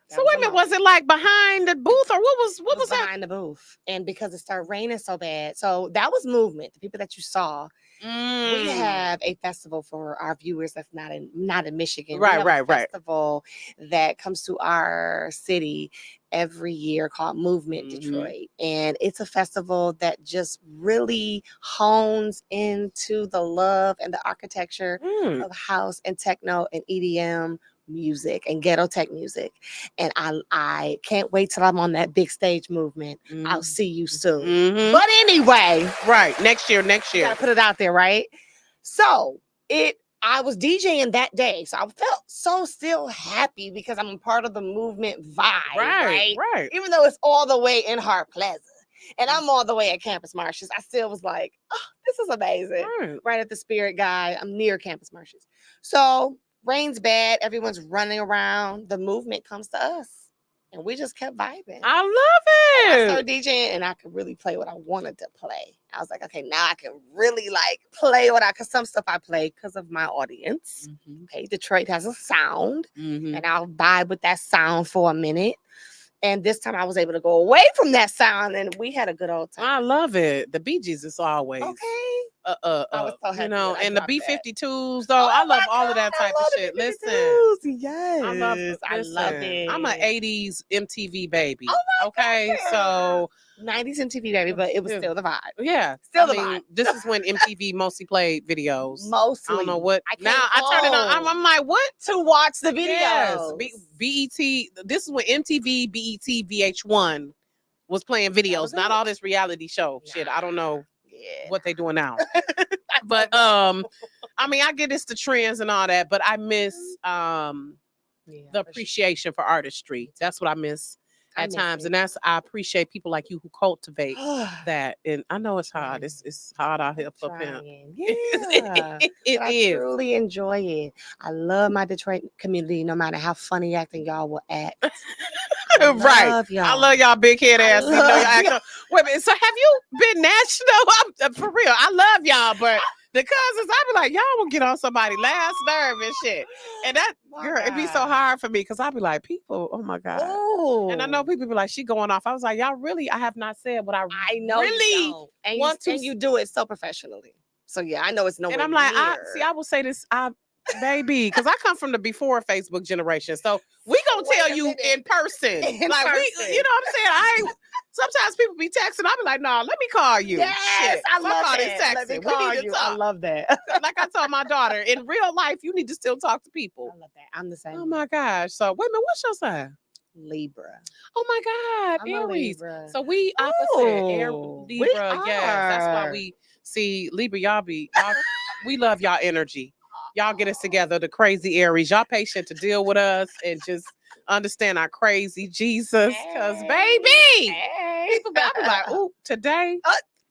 So wait a minute, was it like behind the booth or what was that? Behind the booth. And because it started raining so bad. So that was movement. The people that you saw. We have a festival for our viewers that's not in Michigan. Right. Festival that comes to our city every year called Movement Detroit. And it's a festival that just really hones into the love and the architecture of house and techno and EDM music and ghetto tech music. And I can't wait till I'm on that big stage movement. I'll see you soon. But anyway. Right. Next year. Gotta put it out there, right? So I was DJing that day. So I felt so still happy because I'm a part of the movement vibe. Right. Even though it's all the way in Hart Plaza. And I'm all the way at Campus Martius. I still was like, oh, this is amazing. Right at the Spirit Guide. I'm near Campus Martius. So rain's bad. Everyone's running around. The movement comes to us. And we just kept vibing. I love it. I started DJing and I could really play what I wanted to play. I was like, okay, now I can really play because some stuff I play because of my audience. Okay, Detroit has a sound and I'll vibe with that sound for a minute. And this time I was able to go away from that sound and we had a good old time. I love it. The Bee Gees is always. Okay. I was so happy and the B-52s though. I love all of that type of shit. Listen. Yes. I love it. I'm an 80s MTV baby. Oh okay. God. So 90s MTV baby, but it was still the vibe. Yeah. Still the vibe. This is when MTV mostly played videos. Mostly. I don't know what. Now I turn it on. I'm like, what? To watch the videos. Yes. BET. This is when MTV, BET, VH1 was playing videos, was not it. all this reality show shit. I don't know Yeah. what they doing now. But I mean, I get it's the trends and all that, but I miss the appreciation for artistry. That's what I miss at times. And that's I appreciate people like you who cultivate that. And I know it's hard. It's hard out here for pimp. Yeah. I truly enjoy it. I love my Detroit community, no matter how funny acting y'all will act. I love y'all. I love y'all big head ass. You know, y'all act wait a minute. So have you been national? I'm, for real. I love y'all, but the cousins, I be like, y'all will get on somebody's last nerve and shit. And that girl, it'd be so hard for me because I'd be like, people, oh my God. Ooh. And I know people be like, she going off. I was like, y'all really, I have not said what I know really and want to. And you do it so professionally. So yeah, I know it's nowhere. And I'm like, I will say this, baby, because I come from the before Facebook generation. So we gonna tell you in person. We, you know what I'm saying? Sometimes people be texting. I be like, no, let me call you. Yes, shit. I love that. Let me call you. I love that. Like I told my daughter, in real life, you need to still talk to people. I love that. I'm the same. Oh my gosh. So wait a minute, what's your sign? Libra. Oh my God, I'm Aries. Libra. So we opposite. Libra, yes. That's why we see Libra. Y'all, we love y'all energy. Y'all get us together, the crazy Aries. Y'all patient to deal with us and just understand our crazy Jesus. Because baby, people I be like, ooh, today.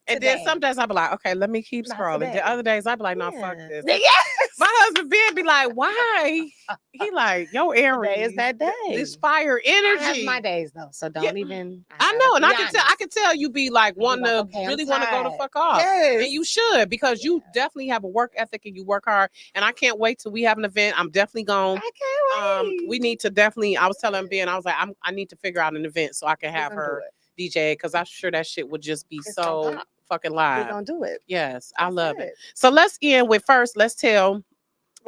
And then some days I be like, okay, let me keep scrolling. The other days I be like, no, fuck this. Yes. My husband Ben be like, why? He like, yo, Aries. Today is that day. This fire energy. I have my days though, so don't even. I know, and I can tell you be like wanting to really want to go the fuck off. Yes. And you should, because you definitely have a work ethic and you work hard. And I can't wait till we have an event. I'm definitely going. I can't wait. We need to definitely. I was telling Ben, I was like, I need to figure out an event so I can have her DJ, because I'm sure that shit would just be so fucking live. We're gonna do it. Yes, I love it. So let's end with first. Let's tell.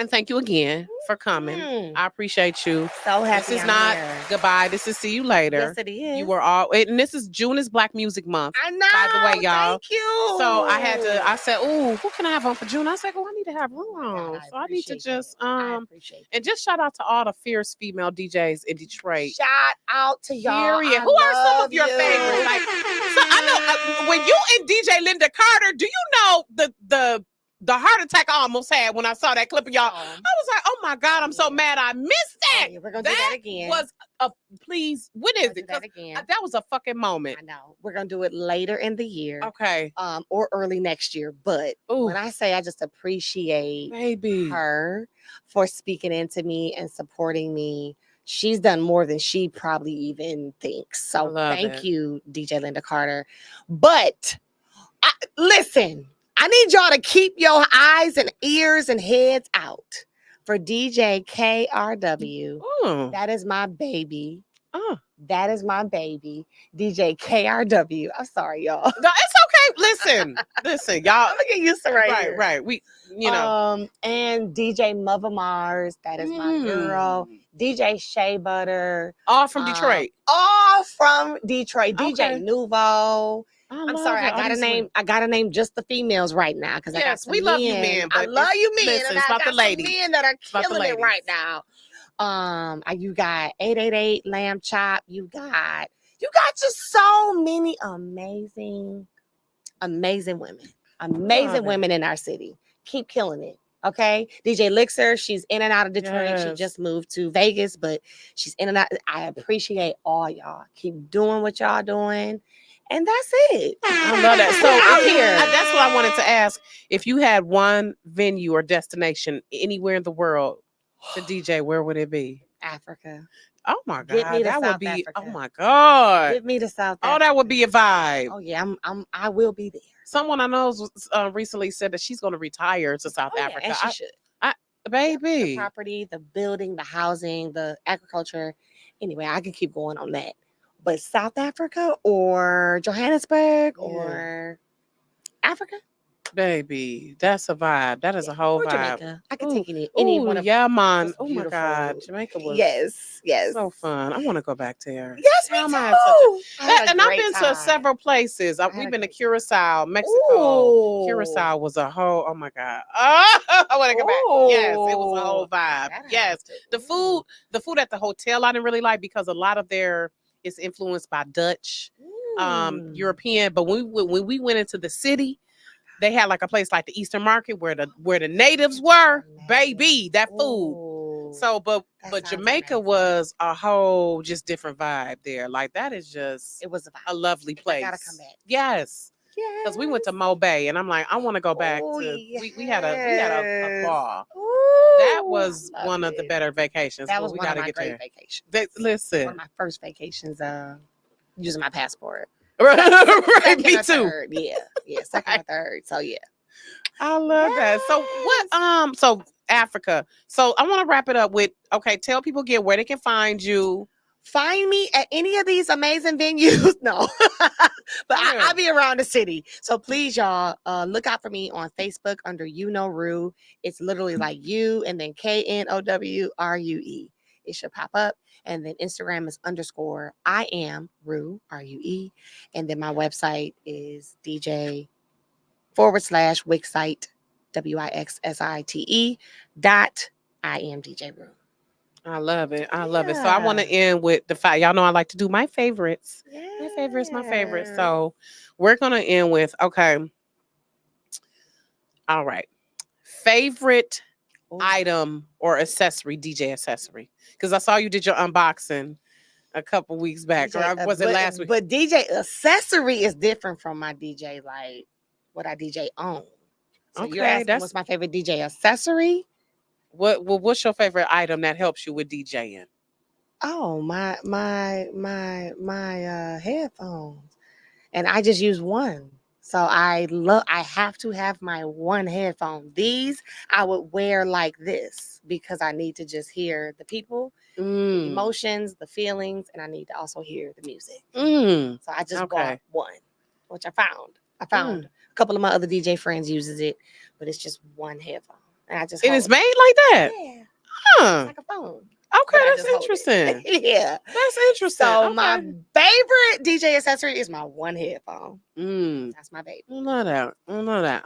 And thank you again for coming. I appreciate you. So happy. This is not goodbye. This is see you later. Yes, it is. You were all, and this is June is Black Music Month. I know. By the way, y'all. Thank you. So I said, oh, who can I have on for June? I said, oh, I need to have room on. So I need to just and just shout out to all the fierce female DJs in Detroit. Shout out to y'all. Period. Who are some of your favorites? Like, so I know when you and DJ Linda Carter, do you know the heart attack I almost had when I saw that clip of y'all? I was like, oh my God, I'm so mad I missed that. We're going to do that again. Please, what is it? That again. That was a fucking moment. I know. We're going to do it later in the year. Okay. Or early next year. But when I say I just appreciate her for speaking into me and supporting me, she's done more than she probably even thinks. So thank you, DJ Linda Carter. But listen, I need y'all to keep your eyes and ears and heads out for DJ KRW. That is my baby. That is my baby, DJ KRW. I'm sorry, y'all. No, it's okay. Listen, y'all. I'm gonna get used to here. Right. We, you know. And DJ Mother Mars. That is my girl. DJ Shea Butter. All from Detroit. All from Detroit. DJ Nouveau. I'm sorry, I got to name just the females right now because I got some we love you, men. I love you, men. Listen, and it's I about got the ladies. Some men that are killing it right now. You got 888 Lamb Chop. You got just so many amazing women. Amazing women in our city. Keep killing it. Okay. DJ Lixer, she's in and out of Detroit. She just moved to Vegas, but she's in and out. I appreciate all y'all. Keep doing what y'all doing. And that's it. I love that. So that's what I wanted to ask. If you had one venue or destination anywhere in the world to DJ, where would it be? Africa. Oh my God. Get me to that South would be Africa. Oh my God. Get me to South Africa. Oh, that would be a vibe. Oh yeah, I will be there. Someone I know recently said that she's going to retire to South Africa. And she should. Baby. The property, the building, the housing, the agriculture. Anyway, I can keep going on that. But South Africa or Johannesburg or Africa? Baby, that's a vibe. That is a whole vibe. Jamaica. I can take any one of man. Oh my God. Jamaica was yes. So fun. I want to go back there. Yes, me too. And I've been to several places. We've been to Curacao, Mexico. Curacao was a whole, oh my God. Oh, I want to go back. Yes, it was a whole vibe. Yes. The food at the hotel I didn't really like because a lot of it's influenced by Dutch. European. But when we went into the city, they had like a place like the Eastern Market where the natives were, baby, that food. Ooh, So, but Jamaica amazing. was a whole just different vibe there. Like that is just It was a lovely place. I gotta come back. Yes. Because we went to Mo Bay, and I'm like, I want to go back to. We had a ball. Ooh, That was one of the better vacations. That was we one of gotta my get great there. vacations. Listen, one of my first vacations. Using my passport. Right, me too. Third. Yeah, second or third. So yeah, I love that. So what? So Africa. So I want to wrap it up with tell people again where they can find you. Find me at any of these amazing venues. No, but I'll be around the city. So please, y'all, look out for me on Facebook under Rue. It's literally like you and then KNOWRUE. It should pop up. And then Instagram is _ I am Rue, RUE. And then my website is DJ /Wixsite, WIXSITE .I am DJ Rue. I love it. I love it. So I want to end with the fact, y'all know I like to do my favorites. My favorite. So we're going to end with, all right. Favorite item or accessory, DJ accessory. Because I saw you did your unboxing a couple weeks back. DJ, or was it last week? But DJ accessory is different from my DJ, like what I DJ on. So you're asking what's my favorite DJ accessory? What's your favorite item that helps you with DJing? Oh, my headphones. And I just use one. So I have to have my one headphone. These I would wear like this because I need to just hear the people, the emotions, the feelings, and I need to also hear the music. So I just bought one, which I found. A couple of my other DJ friends uses it, but it's just one headphone. And I just it is made like that? Yeah. Huh. It's like a phone. Okay, that's interesting. Yeah. That's interesting. So my favorite DJ accessory is my one headphone. That's my baby. I love that.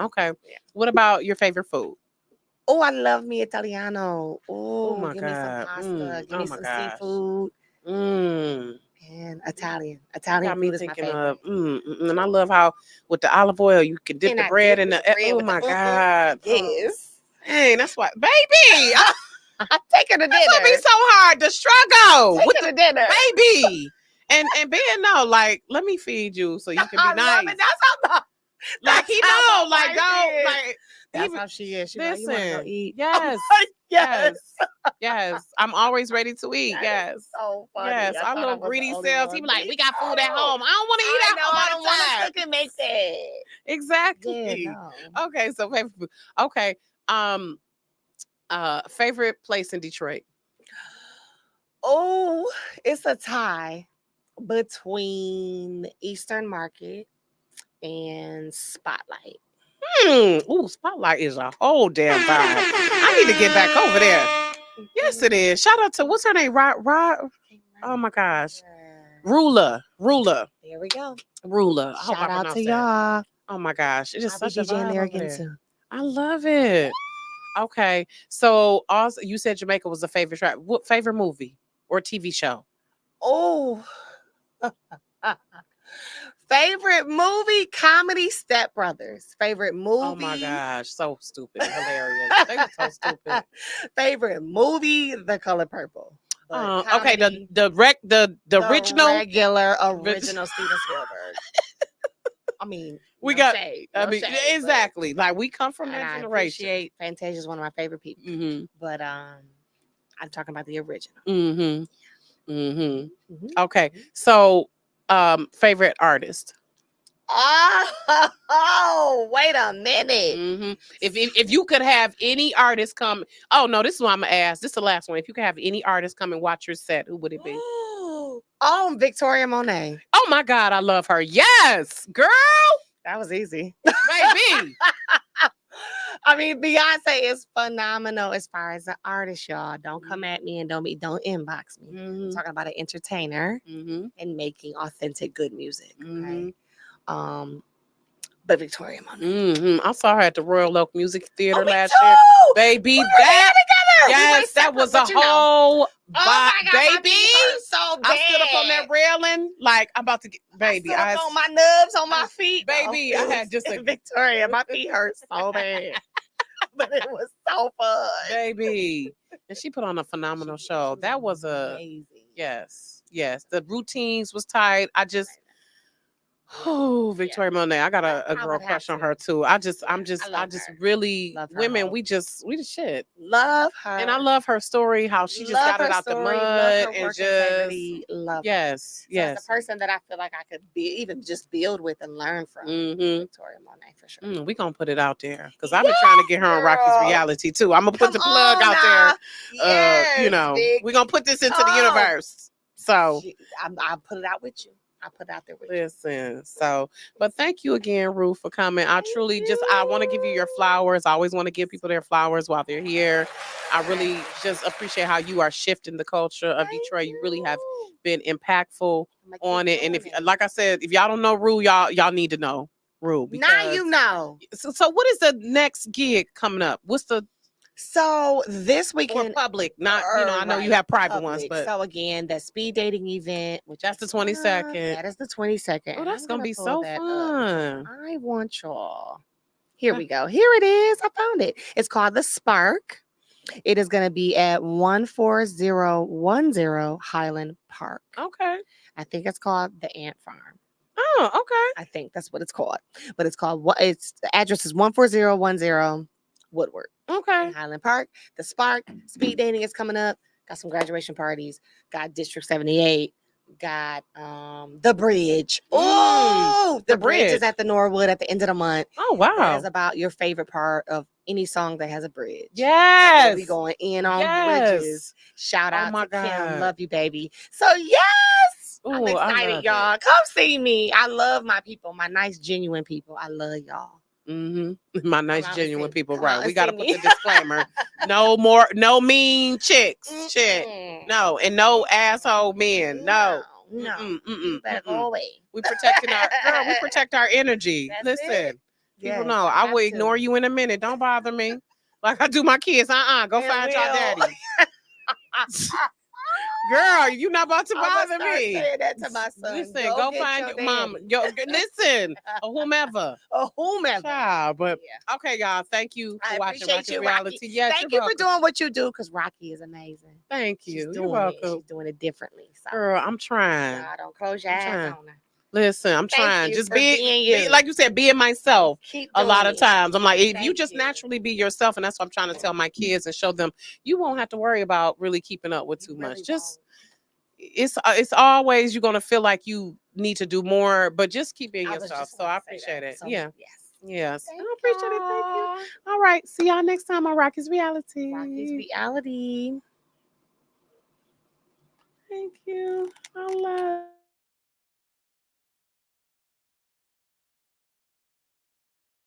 Okay. Yeah. What about your favorite food? Oh, I love me Italiano. Oh my give God. me some pasta. Give me some seafood. And Italian got me food is thinking my favorite. And I love how with the olive oil you can dip the bread in the. Oh my God. Yes. Hey, that's why, baby. Take her to dinner. It's gonna be so hard to struggle with the dinner, baby. And being like, let me feed you so you can be nice. Like he know, like don't like. That's how she is. She's listen, like, you wanna go eat? Yes, yes. I'm always ready to eat. Yes, so funny. Yes, our little greedy selves. He be like, we got food at home. I don't want to eat at home. I don't want to cook and make that. Exactly. Yeah, no. Okay, so favorite food. Okay, favorite place in Detroit. Oh, it's a tie between Eastern Market and Spotlight. Ooh, Spotlight is a whole damn vibe. I need to get back over there. Yes, it is. Shout out to what's her name? Rod. Oh my gosh. Ruler. There we go. Ruler. Shout out to y'all. Oh my gosh. It is such a vibe there over again there. soon. I love it. Okay. So also you said Jamaica was a favorite track. What favorite movie or TV show? Oh. Favorite movie, comedy, Step Brothers. Favorite movie. Oh my gosh, so stupid, hilarious. They were so stupid. Favorite movie, The Color Purple. Okay, the original, regular original Steven Spielberg. I mean, we got. Shade, exactly. Like we come from that generation. Fantasia is one of my favorite people, but I'm talking about the original. Okay, so. Favorite artist. Oh, wait a minute. If you could have any artist come, oh no, this is what I'm gonna ask. This is the last one. If you could have any artist come and watch your set, who would it be? Oh, Victoria Monet. Oh my God, I love her. Yes, girl. That was easy, baby. I mean, Beyonce is phenomenal as far as an artist, y'all. Don't come at me and don't inbox me. I'm talking about an entertainer and making authentic, good music. Okay? But Victoria Monet. I saw her at the Royal Oak Music Theater last too! year. Baby, that yes, that was a whole my God, baby. So bad. I stood up on that railing, like I'm about to get, baby. I on my nubs on my feet, baby. I had just a Victoria. My feet hurt so bad, but it was so fun, baby. And she put on a phenomenal show. That was amazing. Yes. The routines was tight. I just. Oh, Victoria Monet. I got a girl crush on her too. I just really love women. We the shit. Love her. And I love her story, how she just got it out the mud and just love yes. So it's the person that I feel like I could even just build with and learn from. Victoria Monet for sure. We gonna put it out there because I've been trying to get her on Rocki's reality too. I'm gonna put the plug out there. Yes, we're gonna put this into the universe. So I'll put it out with you. I put out there with listen. So, but thank you again, Ruth, for coming. I truly I want to give you your flowers. I always want to give people their flowers while they're here. I really just appreciate how you are shifting the culture of Detroit. You really have been impactful on it. And if, like I said, if y'all don't know Rue, y'all need to know Rue. Now you know. So what is the next gig coming up? What's the So this weekend, or public, not I know you have private ones, but so again, the speed dating event, which that's the 22nd. That is the 22nd. Oh, that's gonna be so fun. I want y'all. Here we go. Here it is. I found it. It's called The Spark. It is going to be at 14010 Highland Park. Okay. I think it's called the Ant Farm. Oh, okay. I think that's what it's called. But it's called the address is 14010 Woodward. Okay. In Highland Park. The Spark. Speed dating is coming up. Got some graduation parties. Got District 78. Got the bridge. Oh, the bridge is at the Norwood at the end of the month. Oh wow. That is about your favorite part of any song that has a bridge. Yes. We going in on bridges. Shout out to God. Kim. Love you, baby. So yes. Ooh, I'm excited, y'all. Come see me. I love my people, my nice, genuine people. I love y'all. My nice, genuine people. Right. We got to put the disclaimer. No mean chicks. Shit. No. And no asshole men. No. You better go away. We protect our energy. Listen. People know I will ignore you in a minute. Don't bother me. Like I do my kids. Go find your daddy. Girl, you not about to bother me. Say that to my son. Listen, go find your mom. Listen, or whomever. Child, but okay, y'all. Thank you for watching Rocki's reality. Yes, thank you for doing what you do because Rocki is amazing. Thank you. You're welcome. She's doing it differently. So. Girl, I'm trying. Don't close your eyes on her. Listen, I'm trying. Just be like you said, being myself. A lot of times, I'm like, if you just naturally be yourself, and that's what I'm trying to tell my kids and show them, you won't have to worry about really keeping up with too much. Just it's always you're gonna feel like you need to do more, but just keep being yourself. So I appreciate it. Yes. I appreciate it. Thank you. All right. See y'all next time on Rocki's Reality. Thank you. I love.